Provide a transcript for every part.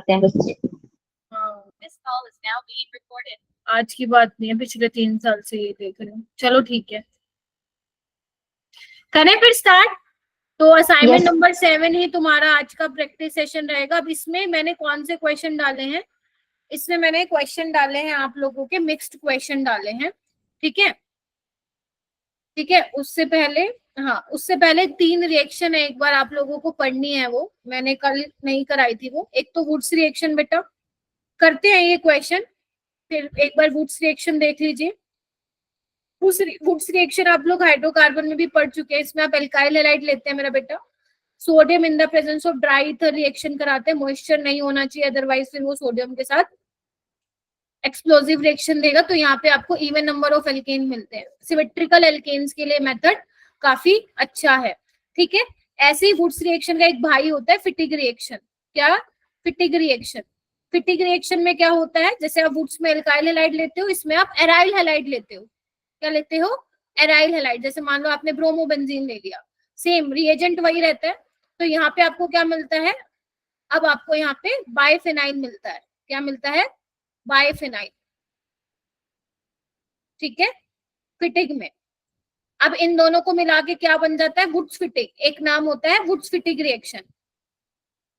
करते हैं बच्चे। हाँ, आज की बात नहीं है, पिछले 3 साल से ये देख रहे हैं। चलो ठीक है, करें फिर स्टार्ट। तो असाइनमेंट यस नंबर 7 ही तुम्हारा आज का प्रैक्टिस सेशन रहेगा। अब इसमें मैंने कौन से क्वेश्चन डाले हैं, इसमें मैंने क्वेश्चन डाले हैं आप लोगों के, मिक्स्ड क्वेश्चन डाले हैं। ठीक है, ठीक है। उससे पहले, हाँ उससे पहले 3 रिएक्शन है, एक बार आप लोगों को पढ़नी है, वो मैंने कल नहीं कराई थी वो। एक तो वुड्स रिएक्शन, बेटा करते हैं ये क्वेश्चन, फिर एक बार वुड्स रिएक्शन देख लीजिए। वुड्स रिएक्शन आप लोग हाइड्रोकार्बन में भी पढ़ चुके हैं। इसमें आप एल्काइल हैलाइड लेते हैं मेरा बेटा, sodium in the presence of dry ether reaction कराते हैं, मॉइस्चर नहीं होना चाहिए, अदरवाइज फिर वो सोडियम के साथ एक्सप्लोसिव रिएक्शन देगा। तो यहाँ पे आपको इवन नंबर ऑफ एल्केन मिलते हैं। सिमेट्रिकल एल्केन्स के लिए मेथड काफी अच्छा है। ठीक है, ऐसे ही वुड्स रिएक्शन का एक भाई होता है फिटिग रिएक्शन। क्या? फिटिग रिएक्शन। फिटिग रिएक्शन में क्या होता है, जैसे आप वुड्स में एल्काइल हैलाइड लेते हो, इसमें आप एराइल हैलाइड लेते हो। क्या लेते हो? Aryl halide. जैसे मान लो आपने ब्रोमोबेंजीन ले लिया, सेम रिएजेंट वही रहता है। तो यहाँ पे आपको क्या मिलता है, अब आपको यहाँ पे बाइफेनाइल मिलता है। क्या मिलता है? बाइफेनाइल। ठीक है, फिटिग में। अब इन दोनों को मिला के क्या बन जाता है? वुड्स फिटिग। एक नाम होता है वुड्स फिटिग रिएक्शन।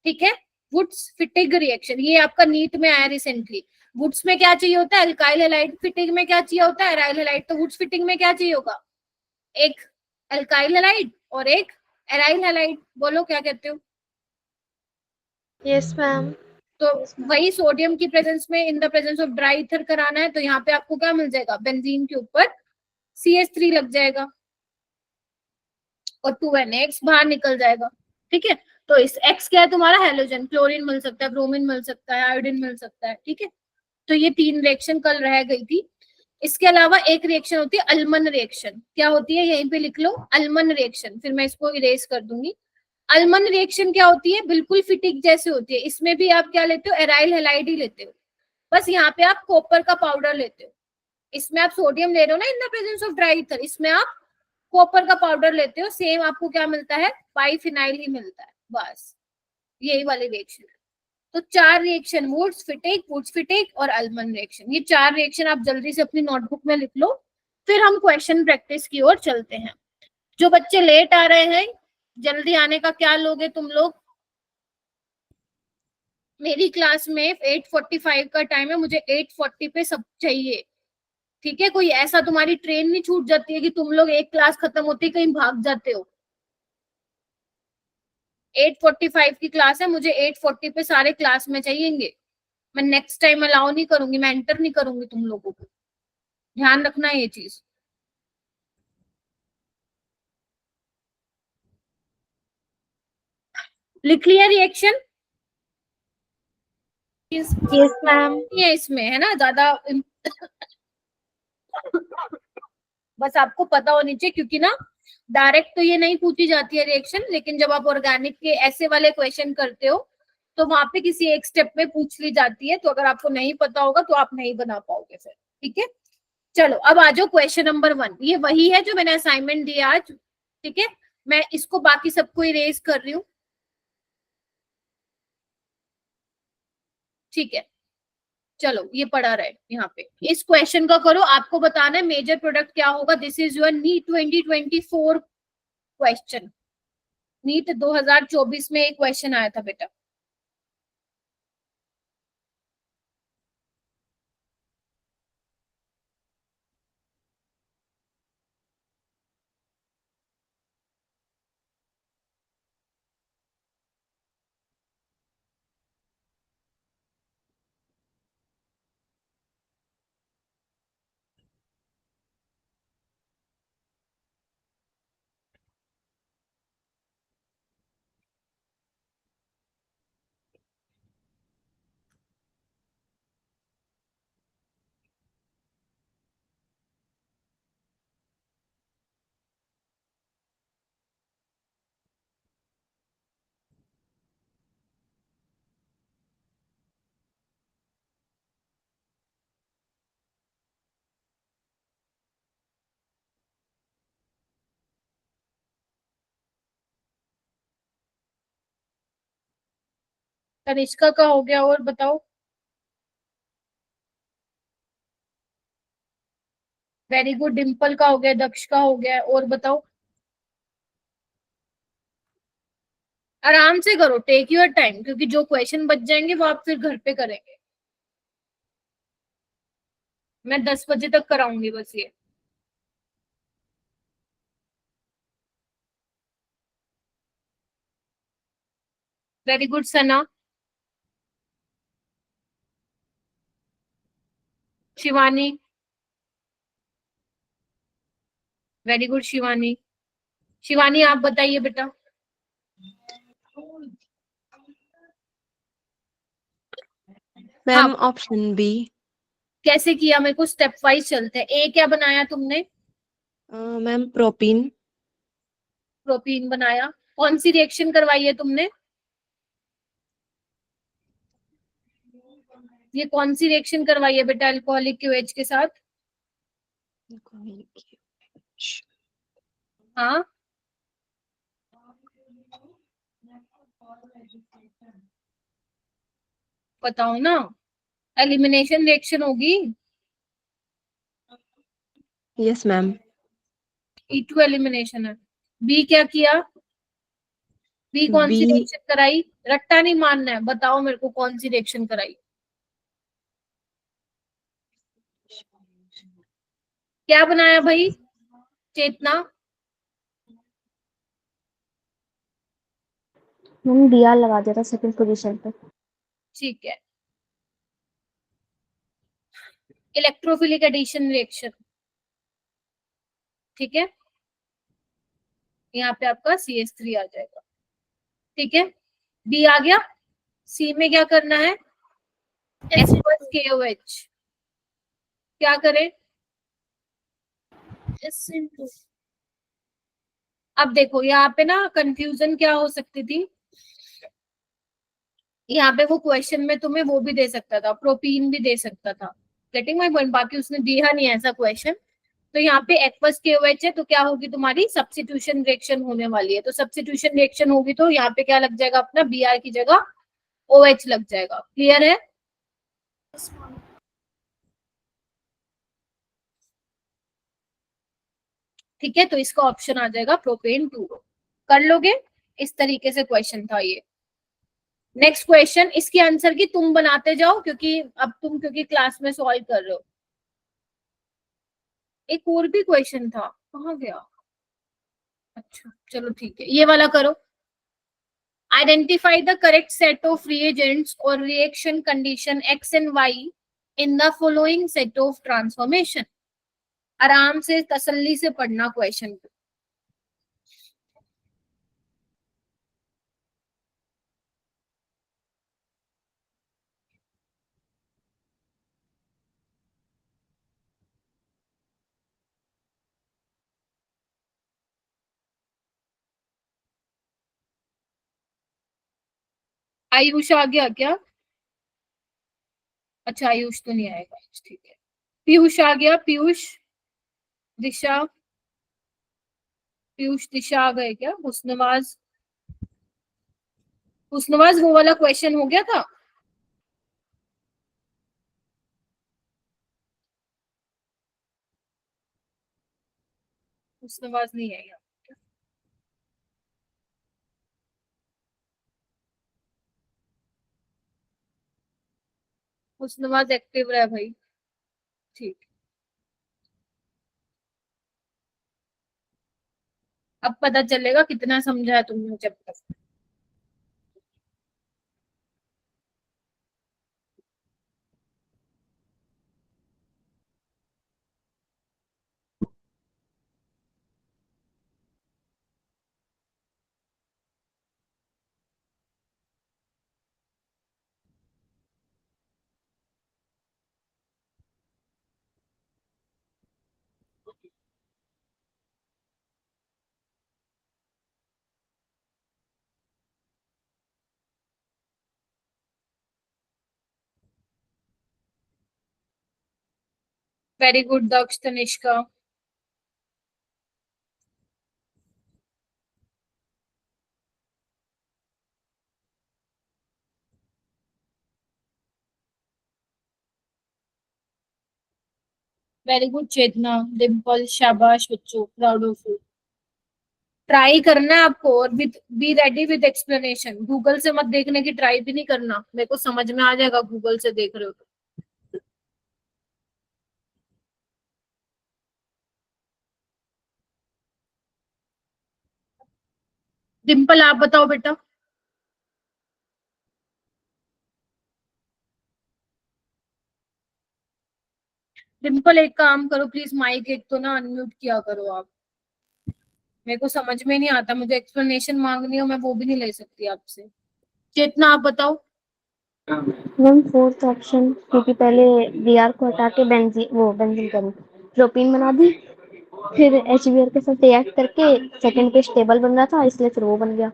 ठीक है, वुड्स फिटिग रिएक्शन, ये आपका नीट में आया रिसेंटली। वुड्स में क्या चाहिए होता है? Alkyl halide. फिटिग में क्या चाहिए होता है? Aryl halide. तो वुड्स फिटिग में क्या चाहिए होगा? एक एल्काइल हैलाइड और एक एराइल हैलाइड। बोलो क्या कहते हो? Yes ma'am. तो वही सोडियम की प्रेजेंस में in the presence of dry ether कराना है। तो यहाँ पे आपको क्या मिल जाएगा? बेंजीन के ऊपर CH3 लग जाएगा और 2NX बाहर निकल जाएगा। ठीक है, तो इस X क्या है तुम्हारा? हेलोजन। क्लोरीन मिल सकता है, ब्रोमीन मिल सकता है, आयोडीन मिल सकता है। ठीक है, तो ये 3 रिएक्शन कल रह गई थी। इसके अलावा एक रिएक्शन होती है अल्मन रिएक्शन। क्या होती है? यहीं पे लिख लो, अल्मन रिएक्शन, फिर मैं इसको इरेज कर दूंगी। अल्मन रिएक्शन क्या होती है? बिल्कुल फिटिक जैसे होती है। इसमें भी आप क्या लेते हो? एराइल हैलाइड ही लेते हो, बस यहाँ पे आप कॉपर का पाउडर लेते हो। इसमें आप सोडियम ले रहे हो ना in the presence of dry ether, इसमें आप कॉपर का पाउडर लेते हो। सेम आपको क्या मिलता है? बाइफिनाइल ही मिलता है, बस यही वाली रिएक्शन है। तो 4 रिएक्शन, वुड्स फिटिक और अल्मन रिएक्शन, ये 4 रिएक्शन आप जल्दी से अपनी नोटबुक में लिख लो। फिर हम क्वेश्चन प्रैक्टिस की ओर चलते हैं। जो बच्चे लेट आ रहे हैं, जल्दी आने का क्या लोगे तुम लोग? मेरी क्लास में 8:45 का टाइम है, मुझे 8:40 पे सब चाहिए। ठीक है, कोई ऐसा तुम्हारी ट्रेन नहीं छूट जाती है कि तुम लोग एक क्लास खत्म होती है कहीं भाग जाते हो। 8:45 की क्लास है, मुझे 8:40 पे सारे क्लास में चाहिएंगे। मैं नेक्स्ट टाइम अलाउ नहीं करूंगी, मैं एंटर नहीं करूंगी तुम लोगों को, ध्यान रखना ये चीज। लिख लिया रिएक्शन? Yes ma'am. ये इसमें है ना ज्यादा बस आपको पता होनी चाहिए, क्योंकि ना डायरेक्ट तो ये नहीं पूछी जाती है रिएक्शन, लेकिन जब आप ऑर्गेनिक के ऐसे वाले क्वेश्चन करते हो तो वहां पे किसी एक स्टेप में पूछ ली जाती है। तो अगर आपको नहीं पता होगा तो आप नहीं बना पाओगे फिर। ठीक है, चलो अब आ जाओ क्वेश्चन नंबर 1। ये वही है जो मैंने असाइनमेंट दिया आज। ठीक है, मैं इसको बाकी सबको इरेज कर रही हूँ। ठीक है, चलो ये पढ़ा रहे यहाँ पे। इस क्वेश्चन का करो, आपको बताना है मेजर प्रोडक्ट क्या होगा। This is your NEET 2024 question. NEET 2024 में एक क्वेश्चन आया था बेटा। तनिष्का का हो गया, और बताओ। वेरी गुड, डिम्पल का हो गया, दक्ष का हो गया, और बताओ। आराम से करो, टेक योर टाइम, क्योंकि जो क्वेश्चन बच जाएंगे वो आप फिर घर पे करेंगे। मैं 10 बजे तक कराऊंगी बस ये। Very good Sana. Shivani. Very good Shivani. Shivani आप बताइए बेटा। मैम हाँ, ऑप्शन बी। कैसे किया, मेरे को स्टेप वाइज चलते हैं। ए क्या बनाया तुमने? Ma'am propene. प्रोपीन बनाया। कौन सी रिएक्शन करवाई है तुमने? ये कौन सी रिएक्शन करवाई है बेटा अल्कोहलिक क्यूएच के साथ? हाँ, बताओ ना। एलिमिनेशन रिएक्शन होगी। Yes ma'am. E2 एलिमिनेशन है। बी क्या किया? बी कौन बी सी रिएक्शन कराई? रट्टा नहीं मानना है, बताओ मेरे को कौन सी रिएक्शन कराई। क्या बनाया भाई? चेतना। मैंने बीआर लगा दिया था सेकंड पोजीशन पे। ठीक है। Electrophilic addition reaction. ठीक है, यहाँ पे आपका CH3 आ जाएगा। ठीक है, बी आ गया। सी में क्या करना है? Aqueous KOH। क्या करें? अब देखो यहाँ पे ना कंफ्यूजन क्या हो सकती थी। यहाँ पे वो क्वेश्चन में तुम्हें वो भी दे सकता था, प्रोपीन भी दे सकता था। Getting my point? बाकी उसने दिया नहीं ऐसा क्वेश्चन। तो यहाँ पे एक्वस KOH है, तो क्या होगी तुम्हारी सब्स्टिट्यूशन रिएक्शन होने वाली है। तो सब्स्टिट्यूशन रिएक्शन होगी तो यहाँ पे क्या लग जाएगा अपना, Br की जगह OH लग जाएगा। क्लियर है? ठीक है, तो इसका ऑप्शन आ जाएगा प्रोपेन 2। कर लोगे? इस तरीके से क्वेश्चन था ये। नेक्स्ट क्वेश्चन, इसके आंसर की तुम बनाते जाओ, क्योंकि अब तुम क्योंकि क्लास में सॉल्व कर रहे हो। एक और भी क्वेश्चन था, कहाँ गया? अच्छा चलो ठीक है, ये वाला करो। Identify the correct set of reagents और reaction condition X and Y in the following set of transformation. आराम से तसल्ली से पढ़ना क्वेश्चन। आयुष आ गया क्या? अच्छा आयुष तो नहीं आएगा, ठीक है। पीयूष आ गया, पीयूष। दिशा। पीयूष दिशा आ गए क्या? हुस्नवाज। हुस्नवाज वो वाला क्वेश्चन हो गया था। हुस्नवाज नहीं आएगा। हुस्नवाज एक्टिव रहा भाई। ठीक। अब पता चलेगा कितना समझा है तुमने जब तक। वेरी गुड दक्ष, तनिष्का। वेरी गुड चेतना, डिम्पल, शाबाश बच्चों, प्राउड ऑफ यू। ट्राई करना है आपको, और with be ready with explanation. Google से मत देखने की ट्राई भी नहीं करना, मेरे को समझ में आ जाएगा गूगल से देख रहे हो तो। डिम्पल आप बताओ बेटा। डिम्पल एक काम करो प्लीज, माइक एक तो ना अनम्यूट किया करो आप। मेरे को समझ में नहीं आता, मुझे एक्सप्लेनेशन मांगनी हो मैं वो भी नहीं ले सकती आपसे। चेतना आप बताओ। मैम फोर्थ ऑप्शन, क्योंकि पहले बीआर को हटा के बेंजीन करी प्रोपीन बना दी, फिर एचबीआर के साथ रिएक्ट करके सेकंड पे स्टेबल बन रहा था, इसलिए फिर वो बन गया।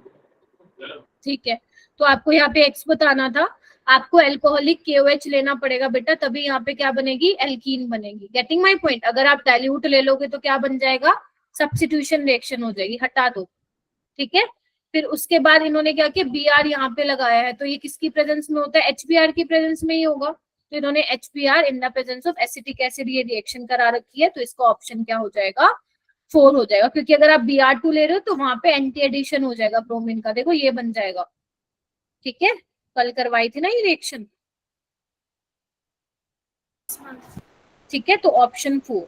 ठीक है, तो आपको यहाँ पे एक्स बताना था। आपको एल्कोहलिक KOH लेना पड़ेगा बेटा, तभी यहाँ पे क्या बनेगी, एल्कीन बनेगी। Getting my point? अगर आप डाइल्यूट ले लोगे तो क्या बन जाएगा, सब्स्टिट्यूशन रिएक्शन हो जाएगी, हटा दो। ठीक है, फिर उसके बाद इन्होंने क्या किया, BR यहाँ पे लगाया है, तो ये किसकी प्रेजेंस में होता है, HBr की प्रेजेंस में ही होगा। तो इन्होंने HBr in the presence of acetic acid ये रिएक्शन करा रखी है, तो इसका ऑप्शन क्या हो जाएगा, 4 हो जाएगा। क्योंकि अगर आप Br2 ले रहे हो तो वहां पे एंटी एडिशन हो जाएगा ब्रोमीन का, देखो ये बन जाएगा। ठीक है, कल करवाई थी ना ये रिएक्शन। ठीक है, तो ऑप्शन 4।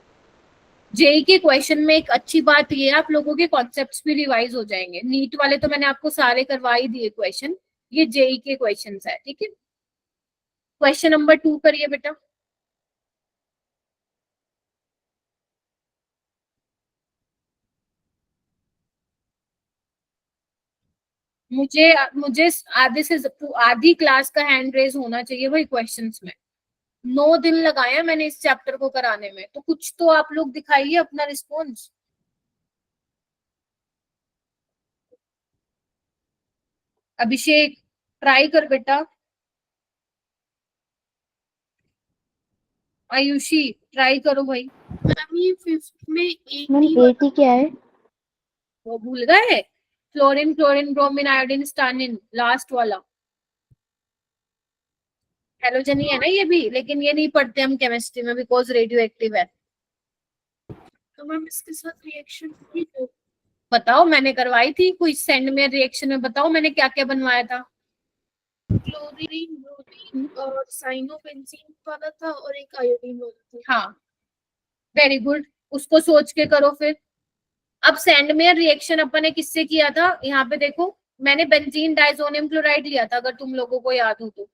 जेई के क्वेश्चन में एक अच्छी बात ये है, आप लोगों के कॉन्सेप्ट्स भी रिवाइज हो जाएंगे। नीट वाले तो मैंने आपको सारे करवा ही दिए क्वेश्चन, ये जेई के क्वेश्चन है। ठीक है, क्वेश्चन नंबर 2 करिए बेटा। मुझे मुझे आधे से आधी क्लास का हैंड रेज होना चाहिए वही क्वेश्चंस में। 9 दिन लगाया मैंने इस चैप्टर को कराने में, तो कुछ तो आप लोग दिखाइए अपना रिस्पॉन्स। अभिषेक ट्राई कर बेटा। आयुषी ट्राई करो भाई। मैम ये फिफ्थ में मैम 80 वाला 80 क्या है? वो भूल गए, fluorine chlorine bromine iodine astatine, last वाला हेलोजन ही है ना ये भी, लेकिन ये नहीं पढ़ते हम केमिस्ट्री में बिकॉज रेडियो एक्टिव है। तो मैम इसके साथ रिएक्शन हुई तो बताओ, मैंने करवाई थी कोई सेंड में रिएक्शन में, बताओ मैंने क्या क्या बनवाया था। क्लोरीन ब्रोमीन और साइनोबेंजीन वाला था और एक आयोडीन वाला था। हाँ वेरी गुड, उसको सोच के करो फिर। अब सैंडमेयर रिएक्शन अपन ने किससे किया था, यहाँ पे देखो, मैंने बेंजीन डाइजोनियम क्लोराइड लिया था अगर तुम लोगों को याद हो तो।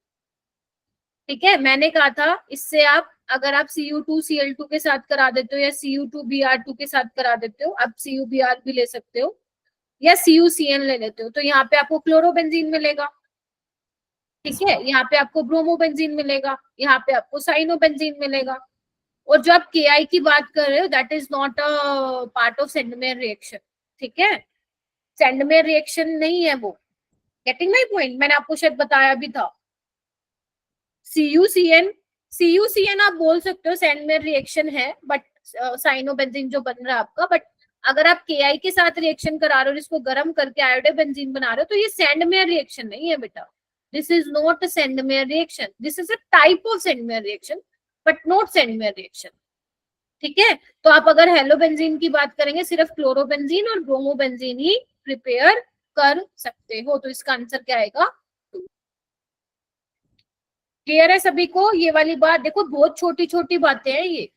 ठीक है, मैंने कहा था इससे आप अगर आप Cu2Cl2 के साथ करा देते हो या Cu2Br2 के साथ करा देते हो, आप CuBr भी ले सकते हो या CuCN ले लेते हो, तो यहाँ पे आपको क्लोरोबेंजीन मिलेगा। ठीक है, यहाँ पे आपको ब्रोमोबेंजीन मिलेगा, यहाँ पे आपको साइनोबेंजीन मिलेगा। और जो आप KI की बात कर रहे हो that is not a part of Sandmeyer reaction. ठीक है, सेंडमेयर रिएक्शन नहीं है वो। Getting my point? मैंने आपको शायद बताया भी था। CuCN, CuCN आप बोल सकते हो सेंडमेयर रिएक्शन है, बट साइनोबेंजीन जो बन रहा है आपका, बट अगर आप KI के साथ रिएक्शन करा रहे हो जिसको गर्म करके आयोडोबेंजीन बना रहे हो, तो ये सेंडमेयर रिएक्शन नहीं है बेटा। This is not a Sandmeyer reaction, this is a type of Sandmeyer reaction but not Sandmeyer reaction. ठीक है, तो आप अगर हेलोबेंजीन की बात करेंगे सिर्फ क्लोरोबेंजीन और ब्रोमोबेंजीन ही प्रिपेयर कर सकते हो, तो इसका आंसर क्या आएगा। क्लियर है सभी को ये वाली बात? देखो बहुत छोटी छोटी बातें हैं ये,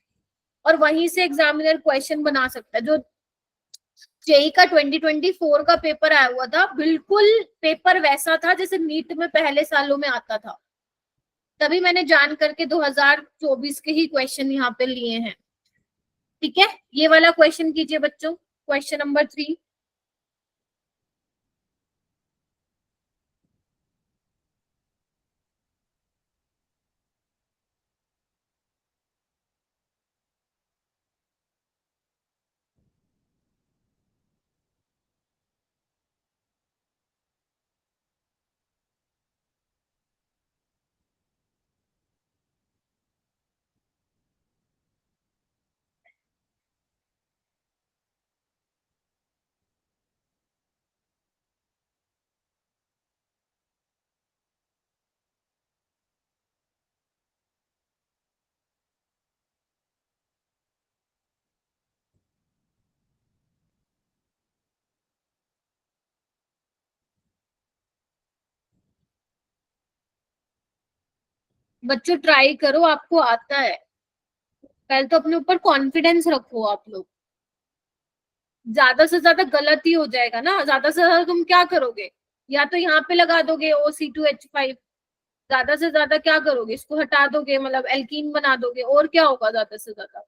और वहीं से एग्जामिनर क्वेश्चन बना सकता है। जो जेई का 2024 का पेपर आया हुआ था, बिल्कुल पेपर वैसा था जैसे नीट में पहले सालों में आता था, तभी मैंने जान करके 2024 के ही क्वेश्चन यहाँ पे लिए हैं। ठीक है, ये वाला क्वेश्चन कीजिए बच्चों, क्वेश्चन नंबर 3। बच्चों ट्राई करो, आपको आता है। पहले तो अपने ऊपर कॉन्फिडेंस रखो आप लोग। ज्यादा से ज्यादा गलत ही हो जाएगा ना, ज्यादा से ज्यादा तुम क्या करोगे, या तो यहाँ पे लगा दोगे OC2H5, ज्यादा से ज्यादा क्या करोगे, इसको हटा दोगे, मतलब एल्कीन बना दोगे, और क्या होगा ज्यादा से ज्यादा,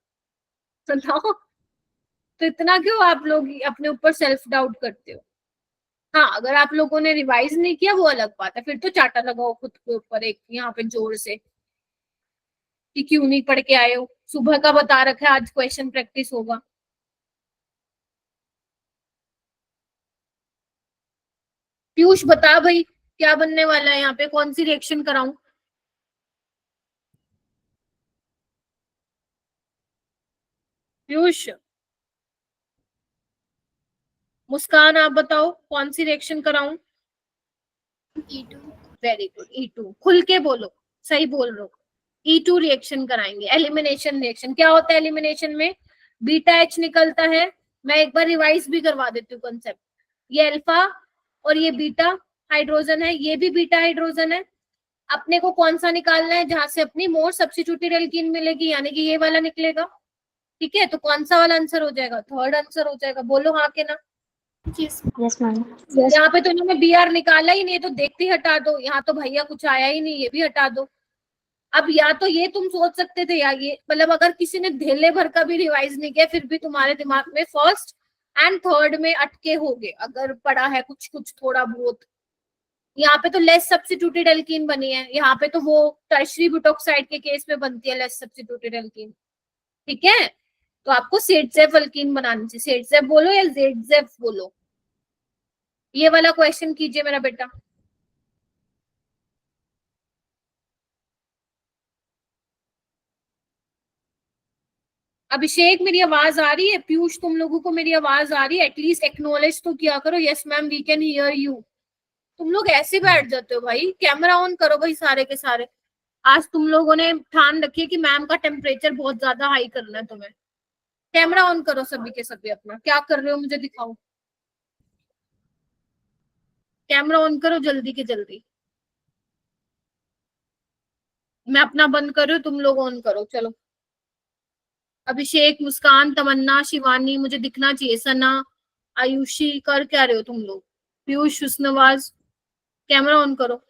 बताओ। तो इतना क्यों आप लोग अपने ऊपर सेल्फ डाउट करते हो। हाँ, अगर आप लोगों ने रिवाइज नहीं किया वो अलग बात है, फिर तो चाटा लगाओ खुद के ऊपर एक यहाँ पे जोर से कि क्यों नहीं पढ़ के आए हो, सुबह का बता रखा है आज क्वेश्चन प्रैक्टिस होगा। पीयूष बता भाई, क्या बनने वाला है यहाँ पे, कौन सी रिएक्शन कराऊं। पीयूष, मुस्कान आप बताओ कौन सी रिएक्शन कराऊं। E2। वेरी गुड, E2 खुल के बोलो, सही बोल रहे हो। E2 रिएक्शन कराएंगे, एलिमिनेशन रिएक्शन। क्या होता है एलिमिनेशन में, बीटा H निकलता है। मैं एक बार रिवाइज भी करवा देती हूँ कंसेप्ट। ये अल्फा और ये बीटा हाइड्रोजन है, ये भी बीटा हाइड्रोजन है। अपने को कौन सा निकालना है, जहां से अपनी मोर सब्स्टिट्यूटेड एल्कीन मिलेगी, यानी कि ये वाला निकलेगा। ठीक है, तो कौन सा वाला आंसर हो जाएगा, थर्ड आंसर हो जाएगा। बोलो हाँ के ना। यस। Yes ma'am. यहाँ पे तो इन्होंने BR निकाला ही नहीं है, तो देखते ही हटा दो। यहाँ तो भैया कुछ आया ही नहीं, ये भी हटा दो। अब या तो ये तुम सोच सकते थे, या ये मतलब अगर किसी ने धेले भर का भी रिवाइज नहीं किया, फिर भी तुम्हारे दिमाग में फर्स्ट एंड थर्ड में अटके होगे, अगर पढ़ा है कुछ कुछ थोड़ा बहुत। यहाँ पे तो लेस सब्स्टिट्यूटेड एल्कीन बनी है, यहाँ पे तो वो टर्शरी बुटोक्साइड के केस में बनती है लेस सब्स्टिट्यूटेड एल्कीन। ठीक है, तो आपको सेटजेफ एल्कीन बनानी चाहिए। सेटजेफ बोलो या जेडजेफ बोलो। ये वाला क्वेश्चन कीजिए मेरा बेटा। अभिषेक मेरी आवाज आ रही है, पीयूष तुम लोगों को मेरी आवाज आ रही है, एटलीस्ट एक्नॉलेज तो किया करो, yes ma'am we can hear you. तुम लोग ऐसे बैठ जाते हो भाई, कैमरा ऑन करो भाई सारे के सारे। आज तुम लोगों ने ठान रखी है कि मैम का टेम्परेचर बहुत ज्यादा हाई करना है तुम्हें। कैमरा ऑन करो सभी के सभी अपना, क्या कर रहे हो मुझे दिखाओ। कैमरा ऑन करो जल्दी के जल्दी। मैं अपना बंद कर रही हूँ, तुम लोग ऑन करो, चलो। अभिषेक, मुस्कान, तमन्ना, शिवानी, मुझे दिखना चाहिए, सना, आयुषी, कर क्या रहे हो तुम लोग। पीयूष, हुस्नवाज, कैमरा ऑन करो।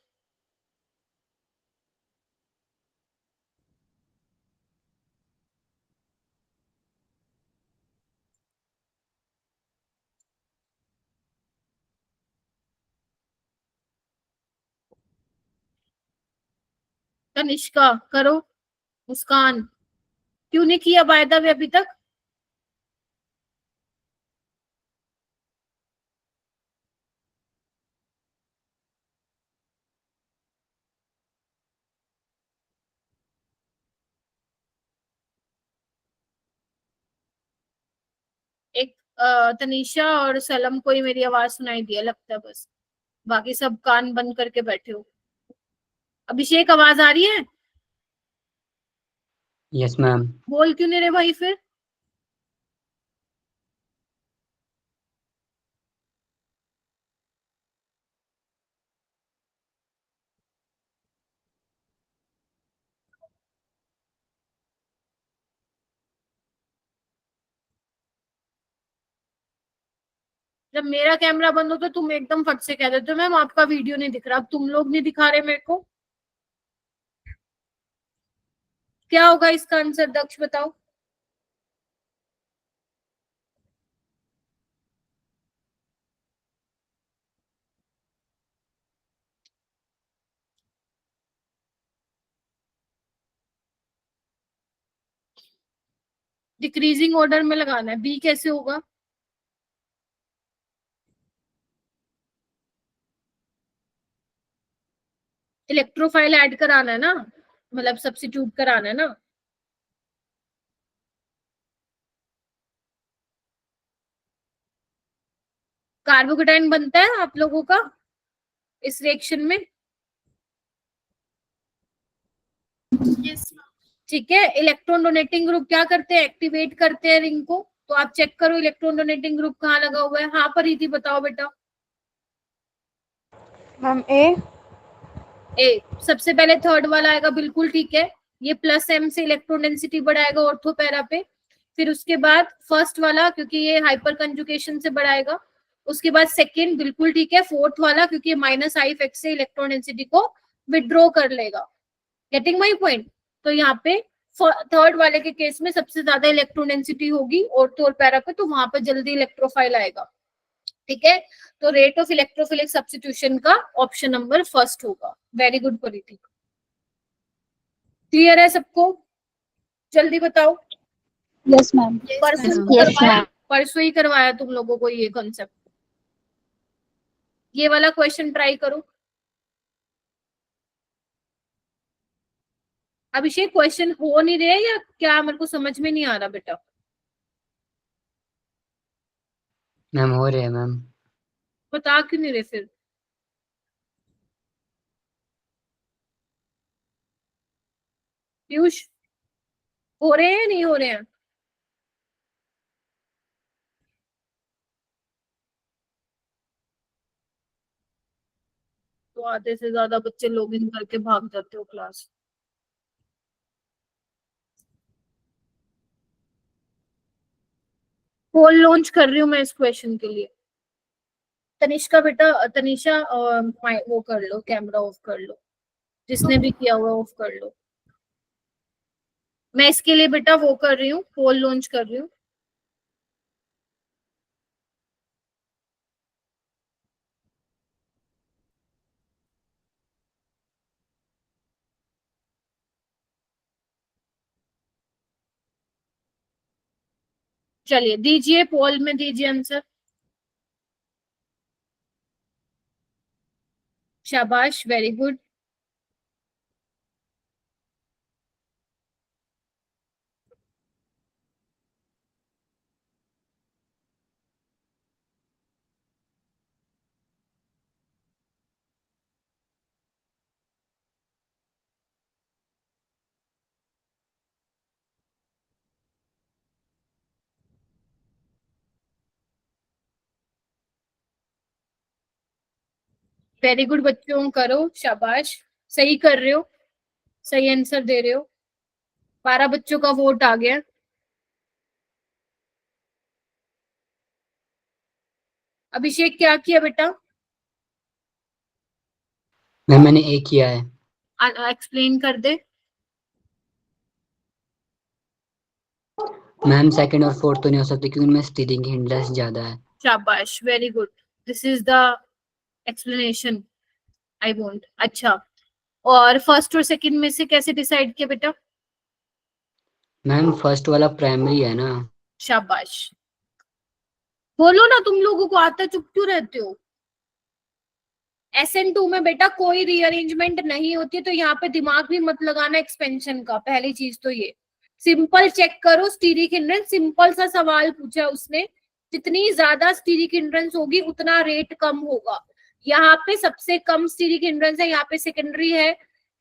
तनिष्का करो। मुस्कान, क्यों नहीं किया वायदा वे अभी तक। एक तनीषा और सलम को ही मेरी आवाज सुनाई दिया लगता है बस, बाकी सब कान बंद करके बैठे हो। अभिषेक आवाज आ रही है। Yes ma'am. बोल क्यों नहीं रहे भाई फिर। जब मेरा कैमरा बंद हो तो तुम एकदम फट से कह देते हो मैम आपका वीडियो नहीं दिख रहा। अब तुम लोग नहीं दिखा रहे मेरे को, क्या होगा इसका आंसर, दक्ष बताओ। डिक्रीजिंग ऑर्डर में लगाना है, बी कैसे होगा। इलेक्ट्रोफाइल ऐड कराना है ना, मतलब सब्स्टिट्यूट कराना है ना। कार्बोकेटाइन बनता है आप लोगों का इस रिएक्शन में। यस। ठीक है, इलेक्ट्रॉन डोनेटिंग ग्रुप क्या करते हैं, एक्टिवेट करते हैं रिंग को। तो आप चेक करो इलेक्ट्रॉन डोनेटिंग ग्रुप कहाँ लगा हुआ है। हाँ पर बताओ बेटा। मैम ए। सबसे पहले थर्ड वाला आएगा, बिल्कुल ठीक है। ये प्लस एम से इलेक्ट्रॉन डेंसिटी बढ़ाएगा ऑर्थो पैरा पे। फिर उसके बाद फर्स्ट वाला, क्योंकि ये हाइपर कंजुगेशन से बढ़ाएगा। उसके बाद सेकंड, बिल्कुल ठीक है। फोर्थ वाला, क्योंकि माइनस आई इफेक्ट से इलेक्ट्रॉन डेंसिटी को विड्रॉ कर लेगा। Getting my point? तो यहाँ पे थर्ड वाले के केस में सबसे ज्यादा इलेक्ट्रॉन डेंसिटी होगी ऑर्थो और पैरा पे, तो वहां पे जल्दी इलेक्ट्रोफाइल आएगा। ठीक है, तो रेट ऑफ इलेक्ट्रोफिलिक सब्स्टिट्यूशन का ऑप्शन नंबर फर्स्ट होगा। वेरी गुड परिधि। क्लियर है सबको? जल्दी बताओ। Yes ma'am. परसों ma'am. Yes, करवाया, ma'am. परसों ही करवाया तुम लोगों को ये कॉन्सेप्ट। ये वाला क्वेश्चन ट्राई करो। अभिषेक, क्वेश्चन हो नहीं रहे या क्या? मेरे को समझ में नहीं आ रहा बेटा। मैम हो रहे हैं मैम। बता क्यों नहीं रहे फिर? पीयूष, हो रहे हैं नहीं हो रहे हैं? तो आधे से ज्यादा बच्चे लॉग इन करके भाग जाते हो क्लास। पोल लॉन्च कर रही हूँ मैं इस क्वेश्चन के लिए। तनिष्का बेटा, तनिषा वो कर लो, कैमरा ऑफ कर लो। जिसने भी किया हुआ ऑफ कर लो। मैं इसके लिए बेटा वो कर रही हूँ, पोल लॉन्च कर रही हूँ। चलिए दीजिए, पोल में दीजिए आंसर। शाबाश, वेरी गुड। वेरी गुड बच्चों, करो, शाबाश। सही कर रहे हो, सही आंसर दे रहे हो। 12 बच्चों का वोट आ गया। अभिषेक क्या किया बेटा? मैम मैंने ए किया है। एक्सप्लेन कर दे। मैम सेकंड और फोर्थ तो नहीं हो सकती क्योंकि उनमें स्टीयरिंग की हिंड्रेंस ज्यादा है। शाबाश, very good. This is the explanation I want. अच्छा, और फर्स्ट और सेकंड में से कैसे डिसाइड किया बेटा? मैम फर्स्ट वाला प्राइमरी है ना। शाबाश। बोलो ना, तुम लोगों को आता, चुप क्यों रहते हो? SN2 में बेटा कोई रीअरेंजमेंट नहीं होती, तो यहाँ पे दिमाग भी मत लगाना एक्सपेंशन का। पहली चीज तो ये सिंपल चेक करो स्टीरिक हिंड्रेंस। सिंपल सा सवाल पूछा उसने, जितनी ज्यादा स्टीरिक हिंड्रेंस होगी उतना रेट कम होगा। यहाँ पे सबसे कम स्टीरिक हिंड्रेंस है, यहाँ पे सेकेंडरी है।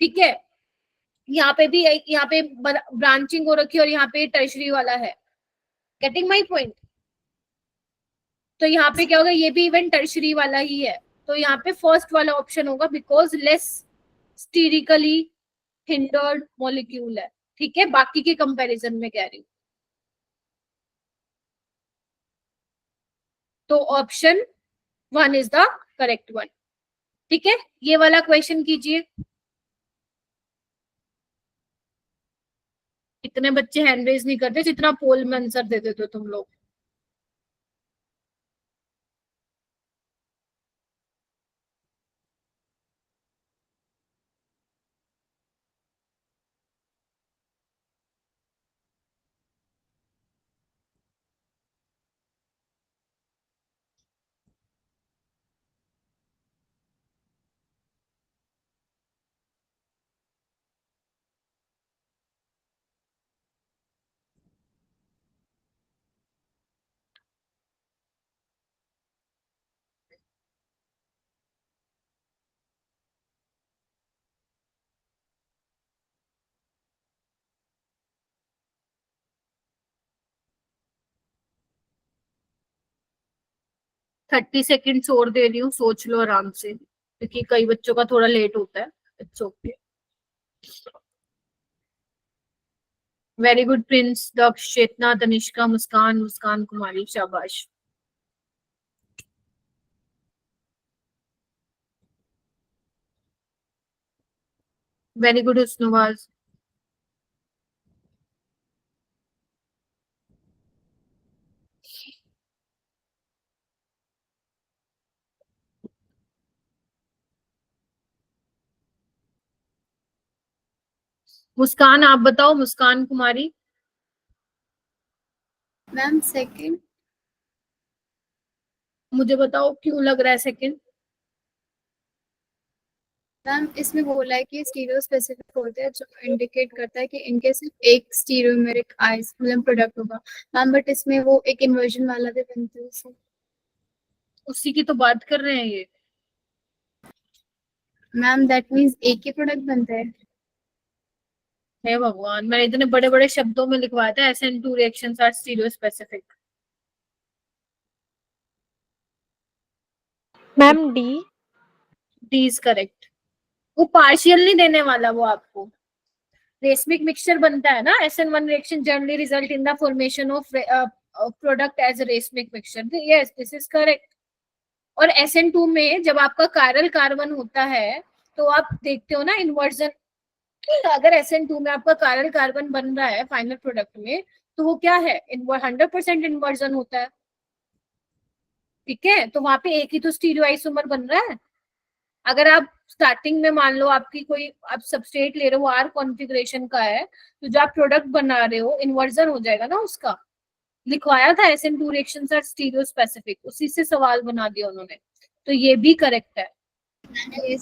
ठीक है, यहाँ पे भी, यहाँ पे ब्रांचिंग हो रखी है, और यहाँ पे टर्शरी वाला है। Getting my point? तो यहाँ पे क्या होगा, ये भी इवन टर्शरी वाला ही है। तो यहाँ पे फर्स्ट वाला ऑप्शन होगा, बिकॉज लेस स्टीरिकली हिंडर्ड मॉलिक्यूल है। ठीक है, बाकी के कंपैरिजन में कह रही हूँ। तो option 1 is the correct one. ठीक है, ये वाला क्वेश्चन कीजिए। इतने बच्चे हैंड रेज नहीं करते जितना पोल में आंसर दे देते हो तुम लोग। थर्टी सेकेंड्स और दे रही हूँ, सोच लो आराम से, क्योंकि कई बच्चों का थोड़ा लेट होता है। It's okay. Very good Prince, Daksh, Chetna, Tanishka, Muskan, Muskan Kumari, शाबाश। Very good हुस्नुवाज। मुस्कान आप बताओ, मुस्कान कुमारी। Ma'am second. मुझे बताओ क्यों लग रहा है सेकंड? मैम इसमें बोला है कि स्टीरियो स्पेसिफिक होते हैं, जो इंडिकेट करता है कि इनके सिर्फ एक स्टीरियोमेरिक आइस मतलब प्रोडक्ट होगा। मैम बट इसमें वो एक इन्वर्जन वाला भी बनता है इससे। उसी की तो बात कर रहे हैं ये। मैम दैट मीन्स एक ही प्रोडक्ट बनता है। हे भगवान, मैंने इतने बड़े बड़े शब्दों में लिखवाया था SN2 reactions are stereospecific. Ma'am D. D is correct. वो पार्शियल नहीं देने वाला वो आपको। रेसमिक मिक्सचर बनता है ना, SN1 reaction generally result in the formation of product as a racemic mixture. Yes, this is correct. और SN2 में जब आपका कायरल कार्बन होता है तो आप देखते हो ना इन्वर्जन। अगर SN2 में आपका कायरल कार्बन बन रहा है फाइनल प्रोडक्ट में, तो वो क्या है, 100% इन्वर्जन होता है। ठीक है, तो वहां पे एक ही तो स्टीरियो आइसोमर बन रहा है। अगर आप स्टार्टिंग में मान लो आपकी कोई आप सबस्ट्रेट ले रहे हो R कॉन्फ़िगरेशन का है, तो जो आप प्रोडक्ट बना रहे हो इन्वर्जन हो जाएगा ना उसका। लिखवाया था SN2 reactions are stereo specific, उसी से सवाल बना दिया उन्होंने। तो ये भी करेक्ट है।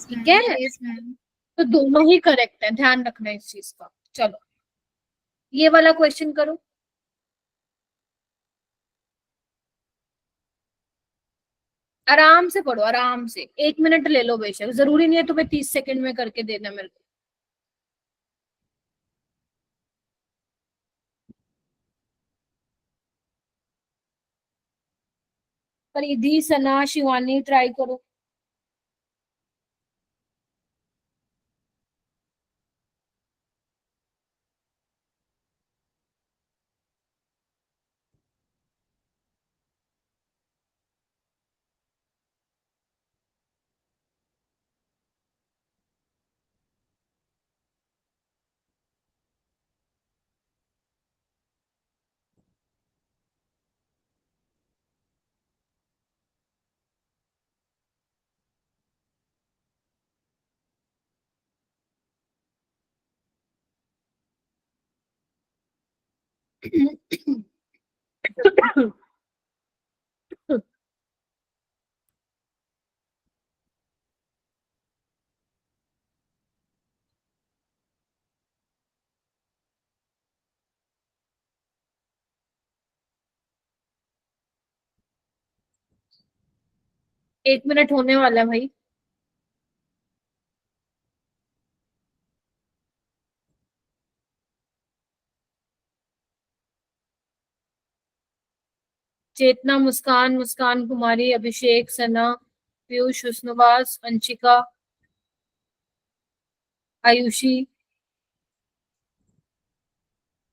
ठीक है, यस मैम। तो दोनों ही करेक्ट है, ध्यान रखना इस चीज का। चलो ये वाला क्वेश्चन करो। आराम से पढ़ो, आराम से, 1 मिनट ले लो बेशक, जरूरी नहीं है तुम्हें 30 सेकंड में करके देना मेरे को। परिधि, सना, शिवानी ट्राई करो। एक मिनट होने वाला है भाई। चेतना, मुस्कान, मुस्कान कुमारी, अभिषेक, सना, पीयूष, हुस्नवास, अंशिका, आयुषी,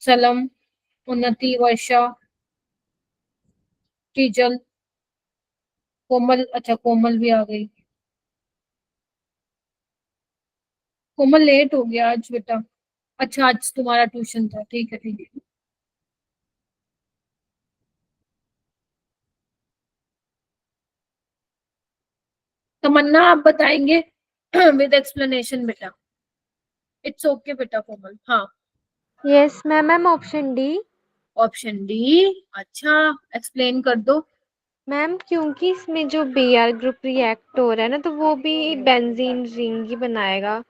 सलम, उन्नति, वर्षा, टीजल, कोमल। अच्छा कोमल भी आ गई। कोमल लेट हो गया आज बेटा। अच्छा आज तुम्हारा ट्यूशन था, ठीक है ठीक है। तमन्ना आप बताएंगे विद एक्सप्लेनेशन बेटा। इट्स ओके बेटा कोमल। हाँ yes ma'am option D. Option D. अच्छा एक्सप्लेन कर दो। मैम क्योंकि इसमें जो Br ग्रुप रिएक्ट हो रहा है ना, तो वो भी बेंजीन रिंग ही बनाएगा,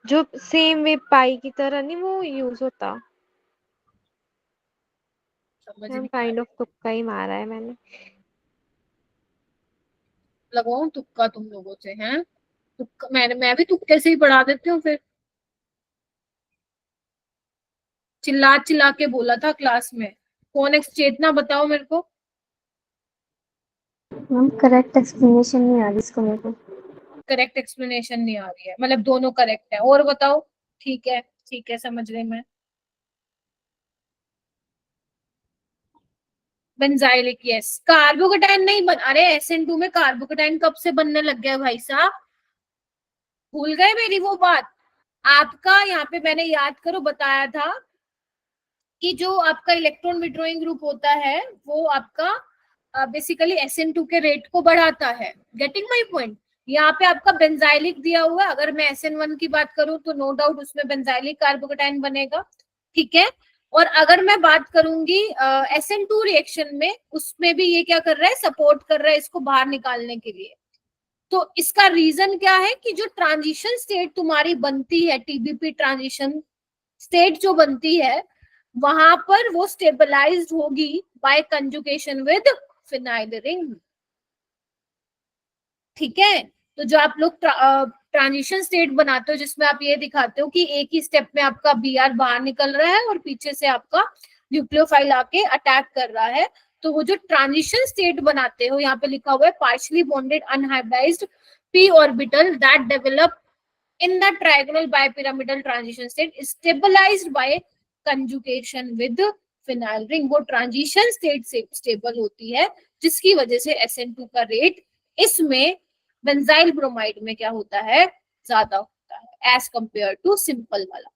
जो सेम वे पाई की तरह नहीं वो यूज होता। समझ मैम नहीं काइंड आया। ऑफ तुक्का ही मारा है मैंने। लगाओ तुक्का तुम लोगों से हैं। तुक्का मैं भी तुक्के से ही पढ़ा देती हूँ फिर। चिल्ला चिल्ला के बोला था क्लास में। कौन चेतना बताओ मेरे को। मैम करेक्ट एक्सप्लेनेशन नहीं आ रही इसको मेरे को। करेक्ट एक्सप्लेनेशन नहीं आ रही है, मतलब दोनों करेक्ट है। और बताओ। ठीक है, ठीक है, समझ रही मैं। Benzylic, yes. कार्बोकेटाइन नहीं बन, अरे SN2 में कार्बोकेटाइन कब से बनने लग गया भाई साहब, भूल गए मेरी वो बात। आपका यहाँ पे मैंने याद करो बताया था कि जो आपका इलेक्ट्रॉन विड्रॉइंग ग्रुप होता है वो आपका बेसिकली SN2 के रेट को बढ़ाता है। Getting my point. यहाँ पे आपका बेंजाइलिक दिया हुआ है, अगर मैं SN1 की बात करूं तो नो डाउट उसमें बेंजाइलिक कार्बोकेटाइन बनेगा, ठीक है। और अगर मैं बात करूंगी SN2 रिएक्शन में, उसमें भी ये क्या कर रहा है, सपोर्ट कर रहा है इसको बाहर निकालने के लिए। तो इसका रीजन क्या है कि जो ट्रांजिशन स्टेट तुम्हारी बनती है, TBP ट्रांजिशन स्टेट जो बनती है, वहां पर वो स्टेबलाइज्ड होगी by conjugation with phenyl ring, ठीक है। तो जो आप लोग ट्रांजिशन स्टेट बनाते हो जिसमें आप ये दिखाते हो कि एक ही स्टेप में आपका Br बाहर निकल रहा है और पीछे से आपका न्यूक्लियोफाइल आके अटैक कर रहा है, तो वो जो ट्रांजिशन स्टेट बनाते हो, यहाँ पे लिखा हुआ है partially bonded unhybridised p orbital that develop in the trigonal bipyramidal transition state is stabilized by conjugation with phenyl ring। वो ट्रांजिशन स्टेट से स्टेबल होती है जिसकी वजह से SN2 का रेट इसमें बेंजाइल ब्रोमाइड में क्या होता है, ज्यादा होता है एज कंपेयर टू सिंपल वाला।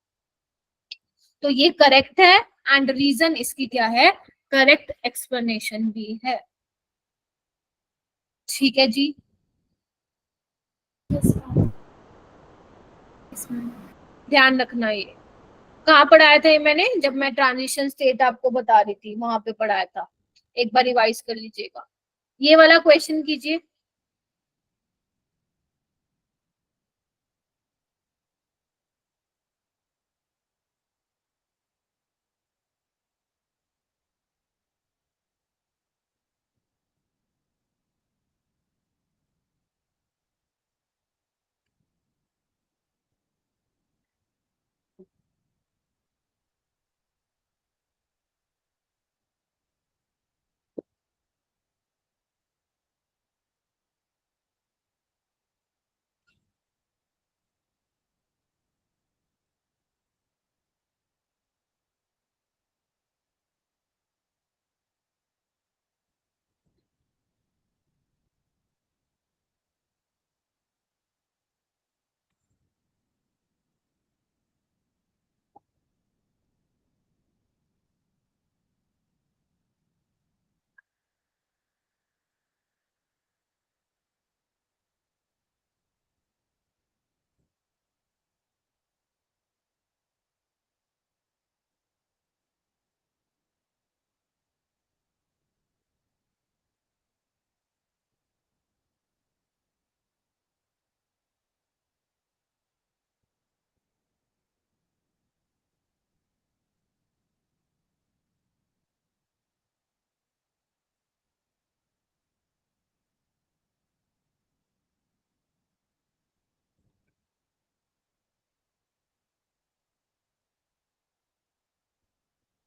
तो ये करेक्ट है एंड रीजन इसकी क्या है, करेक्ट एक्सप्लेनेशन भी है, ठीक है जी। ध्यान रखना ये कहाँ पढ़ाया था, ये मैंने जब मैं ट्रांजिशन स्टेट आपको बता रही थी वहां पे पढ़ाया था, एक बार रिवाइज कर लीजिएगा। ये वाला क्वेश्चन कीजिए।